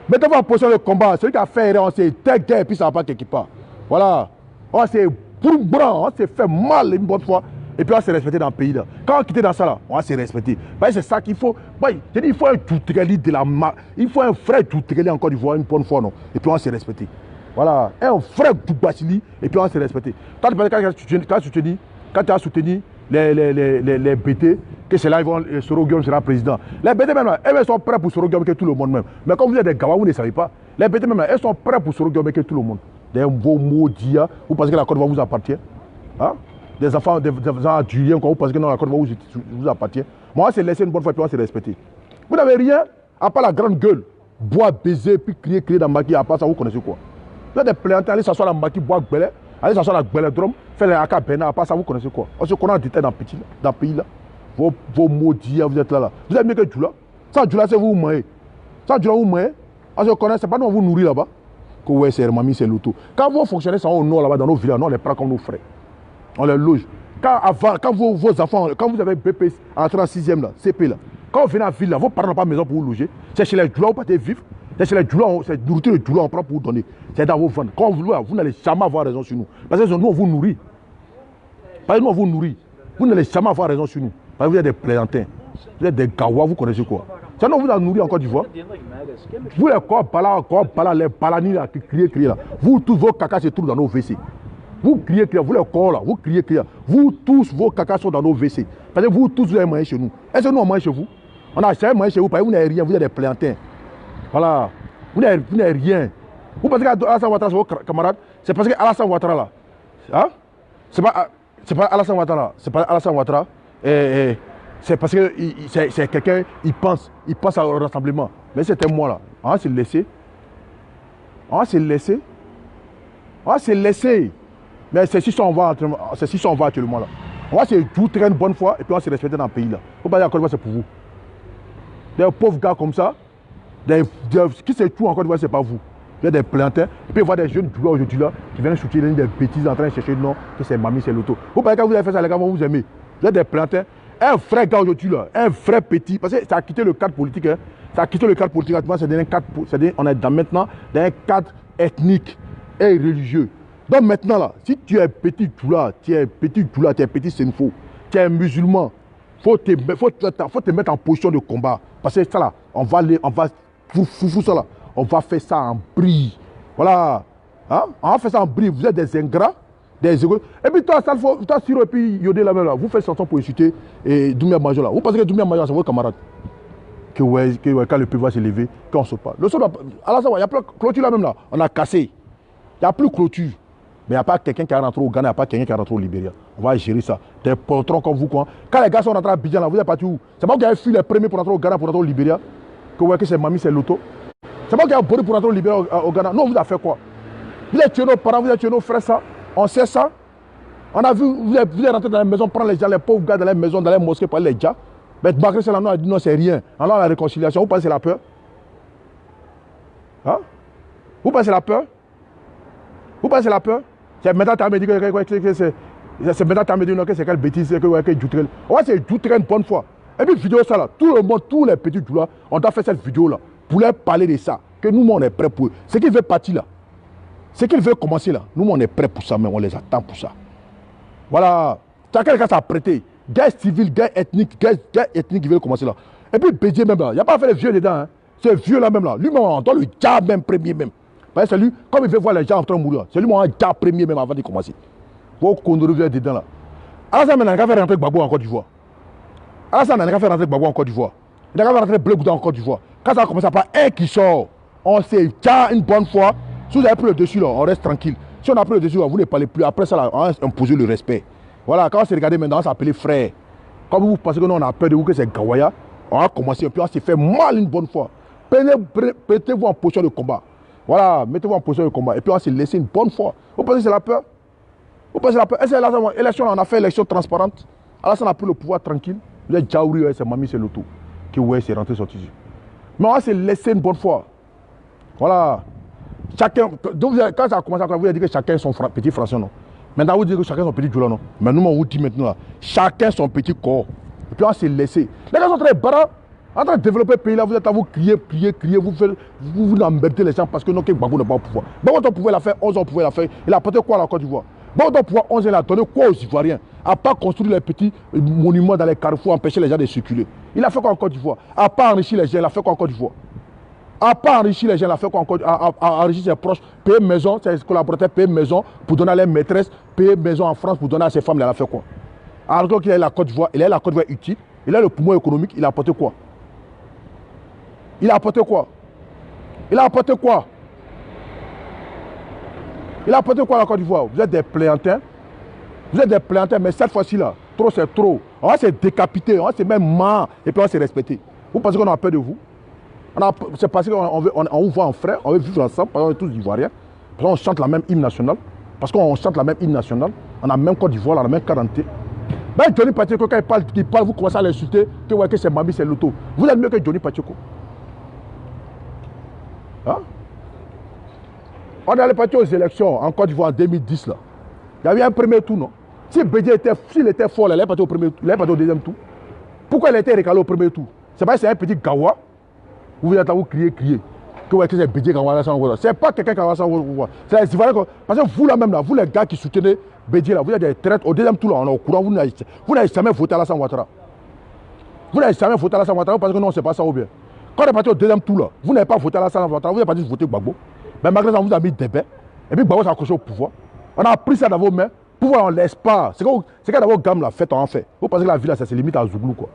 Mettez-vous en position de combat. Celui qui a fait erreur, on s'est dégué et puis ça ne va pas quelque part. Voilà. On s'est bourre-bran, on s'est fait mal une bonne fois. Et puis on va se respecter dans le pays là. Quand on quitte dans ça là, on va se respecter. C'est ça qu'il faut. Je dis, il faut un Toutégali de la marque. Il faut un vrai Toutégali en Côte d'Ivoire une bonne fois, non? Et puis on va se respecter. Voilà, un vrai Toubachili, et puis on va se respecter. Quand tu as soutenu les BT, que c'est là que Soro Guillaume sera président. Les BT même là, elles sont prêts pour Soro Guillaume que tout le monde même. Mais comme vous êtes des gawa, vous ne savez pas. Les BT même là, elles sont prêts pour Soro Guillaume que tout le monde. Des beaux maudits, vous pensez que la Côte d'Ivoire vous appartient? Hein? Des enfants adulés, vous pensez que non, la Côte d'Ivoire vous appartient? Moi, on va se laisser une bonne fois, puis on va se respecter. Vous n'avez rien, à part la grande gueule. Boire, baiser, puis crier dans le maquis, à part ça, vous connaissez quoi? Vous êtes des plaintes, allez s'asseoir dans le maquis, boire gbélé, allez s'asseoir dans le gbélé-drum, faire les haka bena, à part ça, vous connaissez quoi? On se connaît en détail dans le pays là. Vos maudits, vous êtes là. Vous êtes mieux que Djoula. Ça, Djoula, c'est vous mangez. Ça, Djoula, vous mangez. On se connaît, c'est pas nous, on vous nourrit là-bas. Que ouais, c'est mamie, c'est l'auto. Quand vous fonctionnez sont au nord là-bas, dans nos villages, on les prend comme nos frères. On les loge. Quand vos enfants, quand vous avez BP en 36e là, CP là, quand vous venez à la ville là, vos parents n'ont pas de maison pour vous loger. C'est chez les Djoula, vous partez vivre. C'est chez les Djoula, c'est nourriture de Djoula, on prend pour vous donner. C'est dans vos ventes. Quand vous n'allez jamais avoir raison sur nous. Parce que nous, on vous nourrit. Parce que nous, on vous nourrit. Vous n'allez jamais avoir raison sur nous. Parce que vous êtes des plaisantins. Vous êtes des gawa, vous connaissez quoi? C'est nous, on vous a nourri en Côte d'Ivoire. Vous, les corps, les balani là, qui crient là. Vous, tous vos cacas se trouvent dans nos WC. Vous criez, vous les corps là, vous criez. Vous tous, vos cacas sont dans nos WC. Parce que vous tous, vous avez mangé chez nous. Est-ce que nous, on mange chez vous? On a jamais mangé chez vous parce que vous n'avez rien, vous êtes des plaisantins. Voilà. Vous n'avez rien. Vous pensez qu'Alassane Ouattara, c'est vos camarades? C'est parce qu'Alassane Ouattara là. Hein? C'est pas Alassane Ouattara. C'est pas Alassane Ouattara. C'est parce que c'est quelqu'un, il pense au rassemblement. Mais c'était moi là. On va se laisser. On va se laisser. On va se laisser. Mais c'est si on va actuellement là. On va se jouer une bonne fois et puis on va se respecter dans le pays là. Faut pas dire encore c'est pour vous. Des pauvres gars comme ça, qui se tout encore c'est pas vous. Il y a des plantains, et puis il y a des jeunes joueurs aujourd'hui là qui viennent soutenir des bêtises en train de chercher le nom que c'est mamie, c'est l'auto. Vous pensez que vous avez fait ça, les gars vont vous aimer. Vous êtes des plantains. Un vrai gars aujourd'hui là, un vrai petit, parce que ça a quitté le cadre politique, hein. Ça a quitté le cadre politique, on est maintenant dans un cadre ethnique et religieux. Donc maintenant là, si tu es petit tout là, tu es petit sénfo, tu es musulman, faut te mettre en position de combat. Parce que ça là, on va ça là, on va faire ça en brie. Voilà. Hein? On va faire ça en brie. Vous êtes des ingrats, des égaux. Et puis toi, Siro et puis Yodé là même là, vous faites chanson pour insulter et Doumbia Major là. Vous pensez que Doumbia Major c'est votre camarade? Que quand le peuple va se lever, quand on se parle. Le sol, alors ça va, il n'y a plus de clôture là même là. On a cassé. Il n'y a plus de clôture. Mais il n'y a pas quelqu'un qui est rentré au Ghana, il n'y a pas quelqu'un qui est rentré au Libéria. On va gérer ça. Des patrons comme vous, quoi. Quand les gars sont rentrés à Abidjan, là, vous êtes partis où? C'est pas vous qui avez fui les premiers pour rentrer au Ghana, pour rentrer au Libéria. Que vous voyez que c'est mamie, c'est l'auto. C'est pas vous qui avez boré pour rentrer au Libéria, au Ghana. Non, vous avez fait quoi? Vous avez tué nos parents, vous avez tué nos frères, ça. On sait ça. On a vu, vous êtes rentré dans la maison, prendre les gens, les pauvres gars dans la maison, dans les mosquées, par les gens. Mais malgré cela, on a dit non, c'est rien. Alors la réconciliation, vous pensez que c'est la peur? Hein? Vous pensez que c'est la peur? Vous pensez que c'est la peur? C'est maintenant que tu as me dit que c'est maintenant que tu as me dit que c'est quelle bêtise, que Joutrel. On va se Joutrel une bonne fois. Et puis vidéo ça là, tout le monde, tous les petits tout là, on doit faire cette vidéo là pour leur parler de ça. Que nous, on est prêts pour eux. Ce qu'ils veulent partir là, ce qu'ils veulent commencer là, nous, on est prêts pour ça, mais on les attend pour ça. Voilà. Chacun qui s'est prêté. Guerre civile, guerre ethnique qui veulent commencer là. Et puis Bédié même là, il n'y a pas fait les vieux dedans. Hein. C'est vieux là même là. Lui-même, on doit le diable même premier même. C'est lui, comme il veut voir les gens en train de mourir, c'est lui qui a un diable premier même avant de commencer. Vous connaissez dedans là. Alassane n'a qu'à faire rentrer Gbagbo en Côte d'Ivoire. Alassane n'a qu'à faire rentrer Gbagbo en Côte d'Ivoire. Il n'a qu'à faire rentrer Blé Gouda en Côte d'Ivoire. Quand ça commence par un qui sort, on sait déjà une bonne fois. Si vous avez pris le dessus là, on reste tranquille. Si on a pris le dessus là, vous ne parlez plus. Après ça là, on va imposer le respect. Voilà, quand on s'est regardé maintenant, on s'appelait frère. Comme vous pensez que nous on a peur de vous que c'est Gawaya, on a commencé et puis on s'est fait mal une bonne fois. Mettez-vous en position de combat. Voilà, mettez-vous en position de combat. Et puis on s'est laissé une bonne fois. Vous pensez que c'est la peur? Vous pensez que c'est la peur? Élection, on a fait élection transparente. Alors ça on a pris le pouvoir tranquille. Vous êtes Djaouri, c'est Mamie, c'est l'auto. Qui ouais, c'est rentré sorti. Mais on s'est laissé une bonne fois. Voilà. Chacun, donc quand ça a commencé, vous avez dit que chacun son petit français, non? Maintenant, vous dites que chacun son petit djoula, non? Mais nous, on vous dit maintenant, là, chacun son petit corps. Et puis on s'est laissé. Les gars sont très barres. En train de développer le pays là, vous êtes à vous crier, vous embêtez les gens parce que non, Gbagbo n'est pas au pouvoir. Gbagbo, on pouvait la faire, 11 ans, on pouvait la faire. Il a apporté quoi à la Côte d'Ivoire? Gbagbo, on pouvoir 11 ans, il a donné quoi aux Ivoiriens? À part construire les petits monuments dans les carrefours, empêcher les gens de circuler. Il a fait quoi en Côte d'Ivoire? À part enrichir les gens, il a fait quoi en Côte d'Ivoire? À part enrichir les gens, il a fait quoi encore? Enrichir ses proches, payer maison, ses collaborateurs, payer maison pour donner à leurs maîtresses, payer maison en France pour donner à ses femmes, il a fait quoi? Alors qu'il a la Côte d'Ivoire, il a la Côte d'Ivoire utile, il a le poumon économique, il a apporté quoi? Il a apporté quoi? Il a apporté quoi? Il a apporté quoi à la Côte d'Ivoire? Vous êtes des plaiantins. Vous êtes des plaiantins, mais cette fois-ci là, trop c'est trop. On va se décapiter, on va se mettre main et puis on va se respecter. Vous pensez qu'on a peur de vous? C'est parce qu'on vous voit en frère, on veut vivre ensemble, parce qu'on est tous ivoiriens, parce qu'on chante la même hymne nationale, parce qu'on chante la même hymne nationale, on a même Côte d'Ivoire, on a la même quarantaine. Ben Johnny Pacheco, quand il parle, vous commencez à l'insulter, que c'est Mami, c'est l'auto. Vous êtes mieux que Johnny Pacheco. Hein? On est allé partir aux élections en Côte d'Ivoire en 2010 là. Il y avait un premier tour, non? Si Bédié était fort, il est parti au premier tour, il est parti au deuxième tour. Pourquoi il a été recalé au premier tour? C'est parce que c'est un petit gawa. Vous êtes là, vous criez. Que c'est Bédié qui envoie ça. C'est pas quelqu'un qui envoie ça. C'est les Ivoiriens. Parce que vous là même là, vous les gars qui soutenez Bédié là, vous êtes des traites. Au deuxième tour là, on est au courant, vous n'avez jamais voté à Alassane Ouattara. Vous n'avez jamais voté à Alassane Ouattara parce que non, c'est pas ça ou bien. Quand on est parti au deuxième tour là, vous n'avez pas voté à Alassane Ouattara, vous êtes parti voter Gbagbo. Mais malgré ça, on vous a mis des bains. Et puis Gbagbo s'est accroché au pouvoir. On a pris ça dans vos mains. Pouvoir, on ne laisse pas. C'est quand d'abord gamme la fête en fait. Vous pensez que la vie là, ça se limite à Zouglou quoi.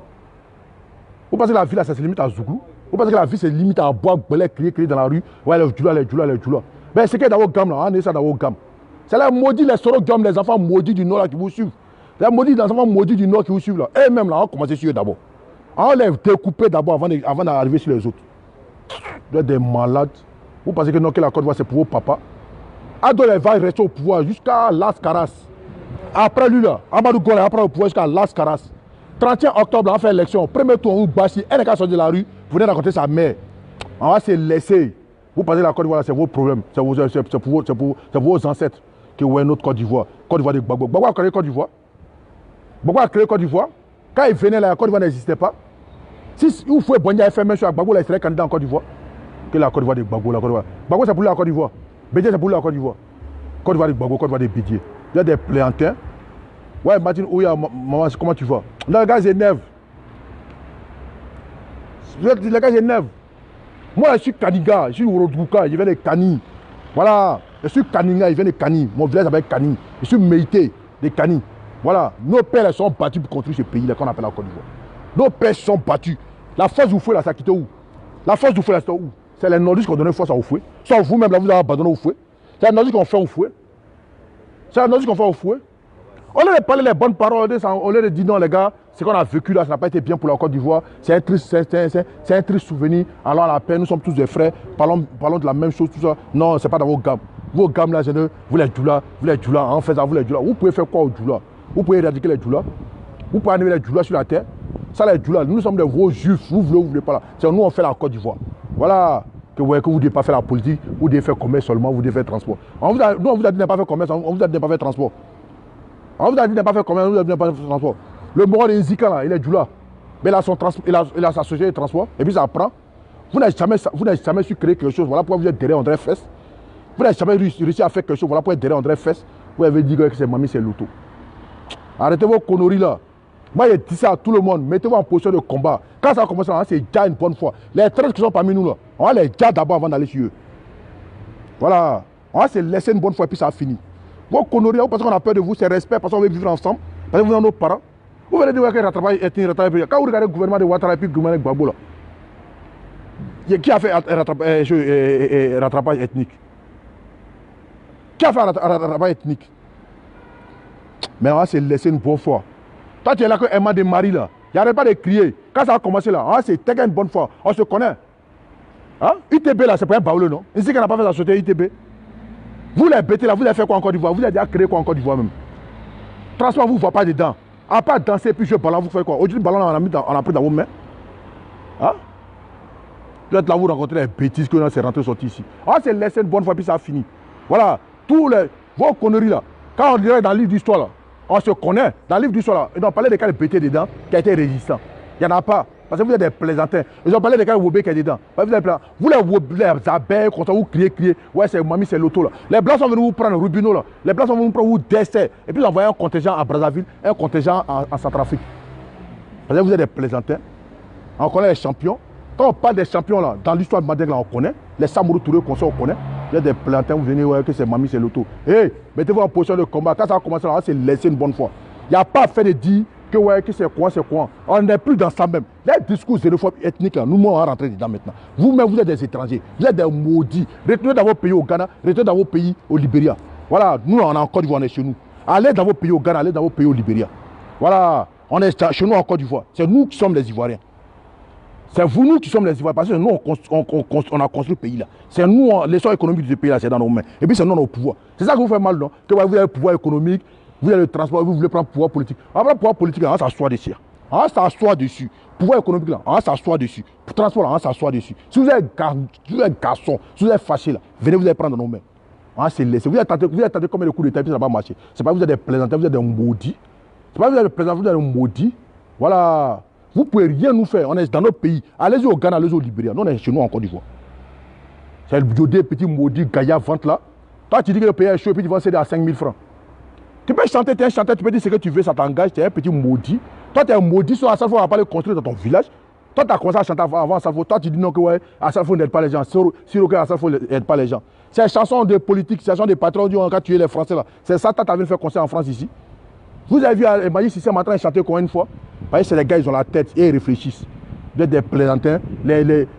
Vous pensez que la vie là, ça se limite à Zouglou? Vous pensez que la vie se limite à boire, crier dans la rue? Ouais, les djoula. Ben c'est que dans vos gammes là, on est ça dans vos gammes. C'est les maudits, les sorogams, les enfants maudits du Nord là qui vous suivent. Les maudits, les enfants maudits du Nord qui vous suivent là. Et même là, on commence sur eux d'abord. On les découper d'abord avant d'arriver sur les autres. Vous êtes des malades. Vous pensez que non, que la Côte d'Ivoire c'est pour vos papas? Adol va rester au pouvoir jusqu'à Las Caras. Après lui, là, Amadou Gole, après le pouvoir jusqu'à Las Caras. 31 octobre, on fait l'élection. Premier tour, on Bassi, un gars sort de la rue, vous venez raconter sa mère. On va se laisser. Vous pensez que la Côte d'Ivoire, c'est vos problèmes. C'est pour vos ancêtres qui ont notre Côte d'Ivoire. Côte d'Ivoire de Gbagbo. Gbagbo a créé Côte d'Ivoire. Gbagbo a créé Côte d'Ivoire. Quand il venait là, la Côte d'Ivoire n'existait pas. Si vous faites Bonya FM, M. Gbagbo, il serait candidat en Côte d'Ivoire. Que la Côte d'Ivoire de Gbagbo, la Côte d'Ivoire. Gbagbo, c'est pour la Côte d'Ivoire. Bédier, c'est pour la Côte d'Ivoire. Côte d'Ivoire de Gbagbo, Côte d'Ivoire de Bédier. Il y a des pléantins. Ouais, Martine Ouya, maman, comment tu vas? Là, le gars, c'est neuf. Le gars, c'est neuf. Moi, je suis Kaniga, je suis Ourodouka, je viens de Kani. Voilà, je suis Kaninga, je viens de Kani. Mon village s'appelle Kani. Je suis Meïté de Kani. Voilà, nos pères sont battus pour construire ce pays-là qu'on appelle la Côte d'Ivoire. Nos pères sont battus. La force du fouet, là, ça quitte où? La force du fouet, là, c'est où? C'est les Nordistes qui ont donné force au fouet. Soit vous-même, là, vous avez abandonné au fouet. C'est les Nordistes qui ont fait au fouet. C'est les Nordistes qui ont fait au fouet. Au lieu de parler les bonnes paroles, au lieu de dire non les gars, ce qu'on a vécu là, ça n'a pas été bien pour la Côte d'Ivoire, c'est un triste souvenir, allons à la paix, nous sommes tous des frères, parlons de la même chose, tout ça. Non, c'est pas dans vos gammes. Vos gammes là, vous les djoulas, en fait ça, vous les djoulas. Vous pouvez faire quoi aux djoulas? Vous pouvez éradiquer les djoulas? Vous pouvez enlever les djoulas sur la terre? Ça les djoulas, nous sommes des gros juifs, vous voulez pas là. C'est nous on fait la Côte d'Ivoire. Voilà. Que vous ne devez pas faire la politique, vous devez faire commerce seulement, vous devez faire transport. Nous on vous a dit de ne pas faire commerce, on vous a dit de ne pas faire transport. On vous a dit de ne pas faire commerce, on vous a dit de ne pas faire transport. Le Moro de Nzika là, il est djoula. Mais il a sa société de transport, et puis ça prend. Vous n'avez jamais su créer quelque chose, voilà pourquoi vous êtes derrière André Fess. Vous n'avez jamais réussi à faire quelque chose, voilà pourquoi vous êtes derrière André Fess. Vous avez dit que c'est Mamie, c'est l'auto. Arrêtez vos conneries là. Moi, j'ai dit ça à tout le monde. Mettez-vous en position de combat. Quand ça a commencé, c'est déjà une bonne fois. Les 13 qui sont parmi nous, là, on va les déjà d'abord avant d'aller sur eux. Voilà. On va se laisser une bonne fois et puis ça a fini. Vos conneries, vous pensez qu'on a peur de vous, c'est respect parce qu'on veut vivre ensemble. Parce que vous êtes nos parents. Vous venez dire que le rattrapage ethnique, quand vous regardez le gouvernement de Ouattara et puis le gouvernement de Gbagbo, là, qui a fait rattrapage ethnique? Qui a fait rattrapage ethnique? Mais on va se laisser une bonne fois. Toi, tu es là que Emma de Marie, là. Il n'y avait pas de crier. Quand ça a commencé, là, c'était une bonne fois. On se connaît. Hein? ITB, là, c'est pas un baoulé, non? Ici, qu'on n'a pas fait la société ITB. Vous, les bêtés, là, vous avez fait quoi en Côte d'Ivoire? Vous avez déjà créé quoi en Côte d'Ivoire, même? Transport, vous ne voyez pas dedans. À part danser, puis jouer ballon, vous faites quoi? Aujourd'hui, le ballon, on a pris dans vos mains. Hein? Vous êtes là, vous rencontrez les bêtises que c'est rentré sorti ici. On s'est laissé une bonne fois, puis ça a fini. Voilà. Vos conneries, là. Quand on dirait dans le livre d'histoire, là, on se connaît. Dans le livre d'histoire, là, ils ont parlé des cas de bêtés dedans qui a été résistant. Il n'y en a pas. Parce que vous êtes des plaisantins. Ils ont parlé des cas de Wobé qui est dedans. Vous les abeilles, quand vous criez. Ouais, c'est Mamie, c'est l'auto là. Les Blancs sont venus vous prendre Rubino là. Les Blancs sont venus vous prendre vous dessert. Et puis ils ont envoyé un contingent à Brazzaville, un contingent en Centrafrique. Parce que vous êtes des plaisantins. On connaît les champions. Quand on parle des champions là, dans l'histoire de Madègue là, on connaît. Les Samourou Touré, on connaît. Vous êtes des plaisantins, vous venez, ouais, que c'est Mamie, c'est l'auto. Hé, mettez-vous en position de combat. Quand ça a commencé là, on s'est laissé une bonne fois. Il n'y a pas fait de dire que ouais, que c'est quoi. On n'est plus dans ça même. Les discours xénophobes ethniques, là, nous, on va rentrer dedans maintenant. Vous-même, vous êtes des étrangers. Vous êtes des maudits. Retournez dans vos pays au Ghana, retournez dans vos pays au Libéria. Voilà, nous, on est en Côte d'Ivoire, on est chez nous. Allez dans vos pays au Ghana, allez dans vos pays au Libéria. Voilà, on est chez nous en Côte d'Ivoire. C'est nous qui sommes les Ivoiriens. C'est vous, nous qui sommes les Ivoiriens. Parce que nous, on a construit le pays là. C'est nous, l'essor économique de ce pays là, c'est dans nos mains. Et puis, c'est nous, nos pouvoirs. C'est ça que vous faites mal, non? Que vous avez le pouvoir économique. Vous avez le transport, vous voulez prendre le pouvoir politique. Après, le pouvoir politique, on va s'asseoir dessus. On va s'asseoir dessus. Pouvoir économique, là, on va s'asseoir dessus. Pour transport, là, on va s'asseoir dessus. Si vous êtes garçon, si vous êtes fâché, là, venez vous allez prendre nos mains. On va se laisser. Vous êtes tenté comme le coup de tête, ça ne va pas marcher. C'est pas vous êtes des plaisantins, vous êtes des maudits. C'est pas vous êtes des plaisantins, vous êtes des maudits. Voilà. Vous ne pouvez rien nous faire. On est dans notre pays. Allez-y au Ghana, allez-y au Libéria. Nous, on est chez nous en Côte d'Ivoire. C'est le biodé, petit maudit, gaillard, vente là. Toi, tu dis que le pays est chaud et puis tu vas céder à 5 000 francs. Tu peux chanter, tu es un chanteur, tu peux dire ce que tu veux, ça t'engage, tu es un petit maudit. Toi, tu es un maudit, sur Assalfo, on va pas le construire dans ton village. Toi, tu as commencé à chanter avant Assalfo. Toi, tu dis non que ouais, Assalfo n'aide pas les gens. Siroké, Assalfo n'aide pas les gens. C'est une chanson de politique, c'est une chanson de patrons qui ont tué les Français là. C'est ça, tu as fait concert en France ici. Vous avez vu Emmanuel Cissé matin chanter combien une fois? Parce que c'est les gars, ils ont la tête et ils réfléchissent. Vous êtes des plaisantins.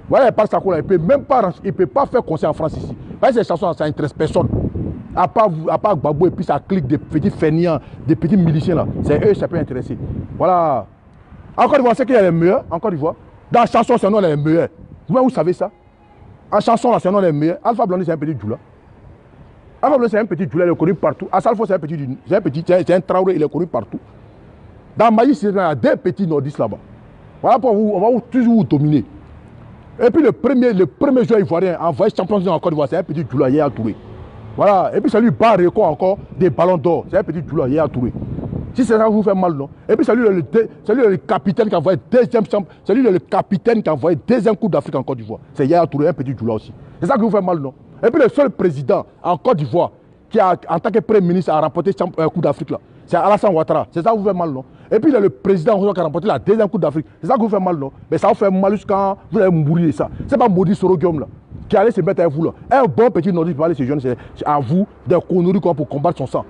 Voilà, pas ça il ne peut pas faire concert en France ici. Parce que ces chansons, ça n'intéresse personne. À part Gbagbo et puis ça clique des petits fainéants, des petits miliciens là. C'est eux, ça peut intéresser. Voilà. Encore une fois, c'est qui est les meilleurs. Encore une fois. Dans la chanson, c'est nous les meilleurs. Vous savez ça? En chanson, là, c'est nous les meilleurs. Alpha Blondy, c'est un petit djoula. Avant, c'est un petit Djoula, il est connu partout. À Salfo, c'est un Traoré, il est connu partout. Dans Maïs, il y a deux petits nordistes là-bas. Voilà pour vous, on va toujours vous dominer. Et puis le premier joueur ivoirien envoyé champion en Côte d'Ivoire, c'est un petit Djoula, Yaya Touré. Voilà, et puis c'est lui bat record encore des ballons d'or, c'est un petit Djoula, Yaya Touré. Si c'est ça vous fait mal, non? Et puis c'est lui le capitaine qui a envoyé deuxième champion, c'est lui le capitaine qui a envoyé deuxième Coupe d'Afrique en Côte d'Ivoire. C'est Yaya Touré, un petit Djoula aussi. C'est ça qui vous fait mal, non? Et puis le seul président en Côte d'Ivoire qui a, en tant que Premier ministre, a remporté la Coupe d'Afrique là, c'est Alassane Ouattara. C'est ça qui vous fait mal, non? Et puis il y a le président qui a remporté la deuxième Coupe d'Afrique. C'est ça qui vous fait mal, non? Mais ça vous fait mal jusqu'à vous allez mourir de ça. C'est pas maudit Sorogium là, qui allait se mettre avec vous là. Un bon petit nordiste pour aller se jeune, c'est à vous des conneries pour combattre son sang.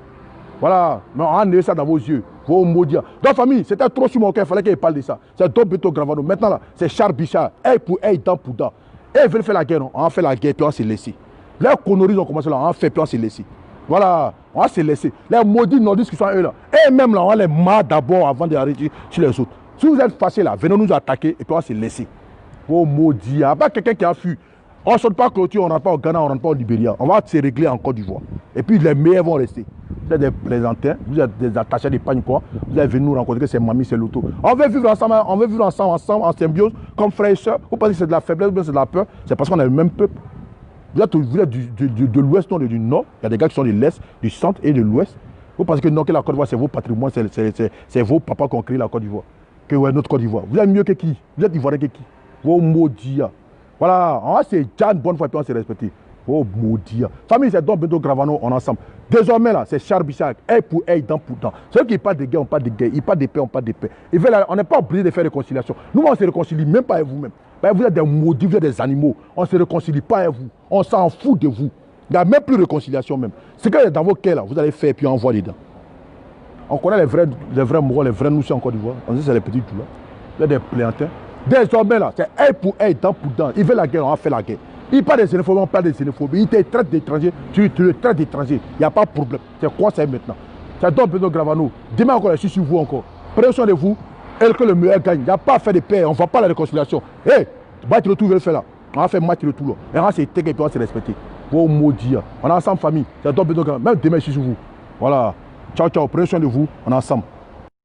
Voilà, mais on a mis ça dans vos yeux, vos maudits. Dans la famille, c'était trop sur mon cœur, il fallait qu'il parle de ça. C'est Dom Beto Gravano. Maintenant là, c'est Charles Bichard, œil pour œil, dent pour dent. Et ils veulent faire la guerre, non? On a fait la guerre, puis on s'est laissé. Les conneries ont commencé là, on a fait, puis on s'est laissé. Voilà, on va se laisser. Les maudits nordistes qui sont eux là, et même là, on va les marre d'abord avant d'arrêter sur les autres. Si vous êtes fâchés là, venez nous attaquer et puis on va se laisser. Oh maudit, il n'y a pas quelqu'un qui a fui. On ne saute pas clôture, on ne rentre pas au Ghana, on ne rentre pas au Libéria. On va se régler en Côte d'Ivoire. Et puis les meilleurs vont rester. Vous êtes des plaisantins, vous êtes des attachés des pagnes quoi. Vous êtes venus nous rencontrer, c'est Mamie, c'est Loto. On veut vivre ensemble, en symbiose, comme frères et sœurs. Vous pensez que c'est de la faiblesse, c'est de la peur? C'est parce qu'on est le même peuple. Vous êtes de l'ouest, non, du nord. Il y a des gars qui sont de l'est, du centre et de l'ouest. Vous pensez que non, que la Côte d'Ivoire, c'est vos patrimoines, c'est vos papas qui ont créé la Côte d'Ivoire. Que ouais, notre Côte d'Ivoire. Vous êtes mieux que qui? Vous êtes ivoirien que qui? Vos maudits. Voilà, on va se dire une bonne fois et puis on se respecter. Oh maudit. Famille, c'est Dom Beto Gravano, on est ensemble. Désormais là, c'est Charles Bichard, œil pour œil, dent pour dent. Ceux qui parlent de guerre, on parle de guerre. Ils parlent de paix, on parle de paix. On n'est pas obligé de faire réconciliation. Nous, on se réconcilie même pas avec vous-même. Vous êtes des maudits, vous êtes des animaux. On ne se réconcilie pas avec vous. On s'en fout de vous. Il n'y a même plus de réconciliation même. C'est que dans vos cœurs là, vous allez faire et puis on voit dedans. On connaît les vrais Mogol, les vrais nous en Côte d'Ivoire. On dit c'est les petits tout là. Vous êtes des pléantins. Désormais là, c'est œil pour œil, dent pour dent. Ils veulent la guerre, on a fait la guerre. Ils parlent de xénophobie, on parle de xénophobie. Ils te traitent d'étrangers, tu le traites d'étrangers. Il n'y a pas de problème. C'est quoi ça maintenant? C'est Dom Beto Gravano. Demain encore, je suis sur vous encore. Prenez soin de vous et que le meilleur gagne. Il n'y a pas à faire de paix, on ne va pas la réconciliation. Hé, battre le tout, veut le faire là. On va faire match le tout là. Et on va se taire et puis on va se respecter. Vos maudits. On est ensemble, famille. C'est Dom Beto Gravano. Même demain, je suis sur vous. Voilà. Ciao, ciao. Prenez soin de vous. On est ensemble.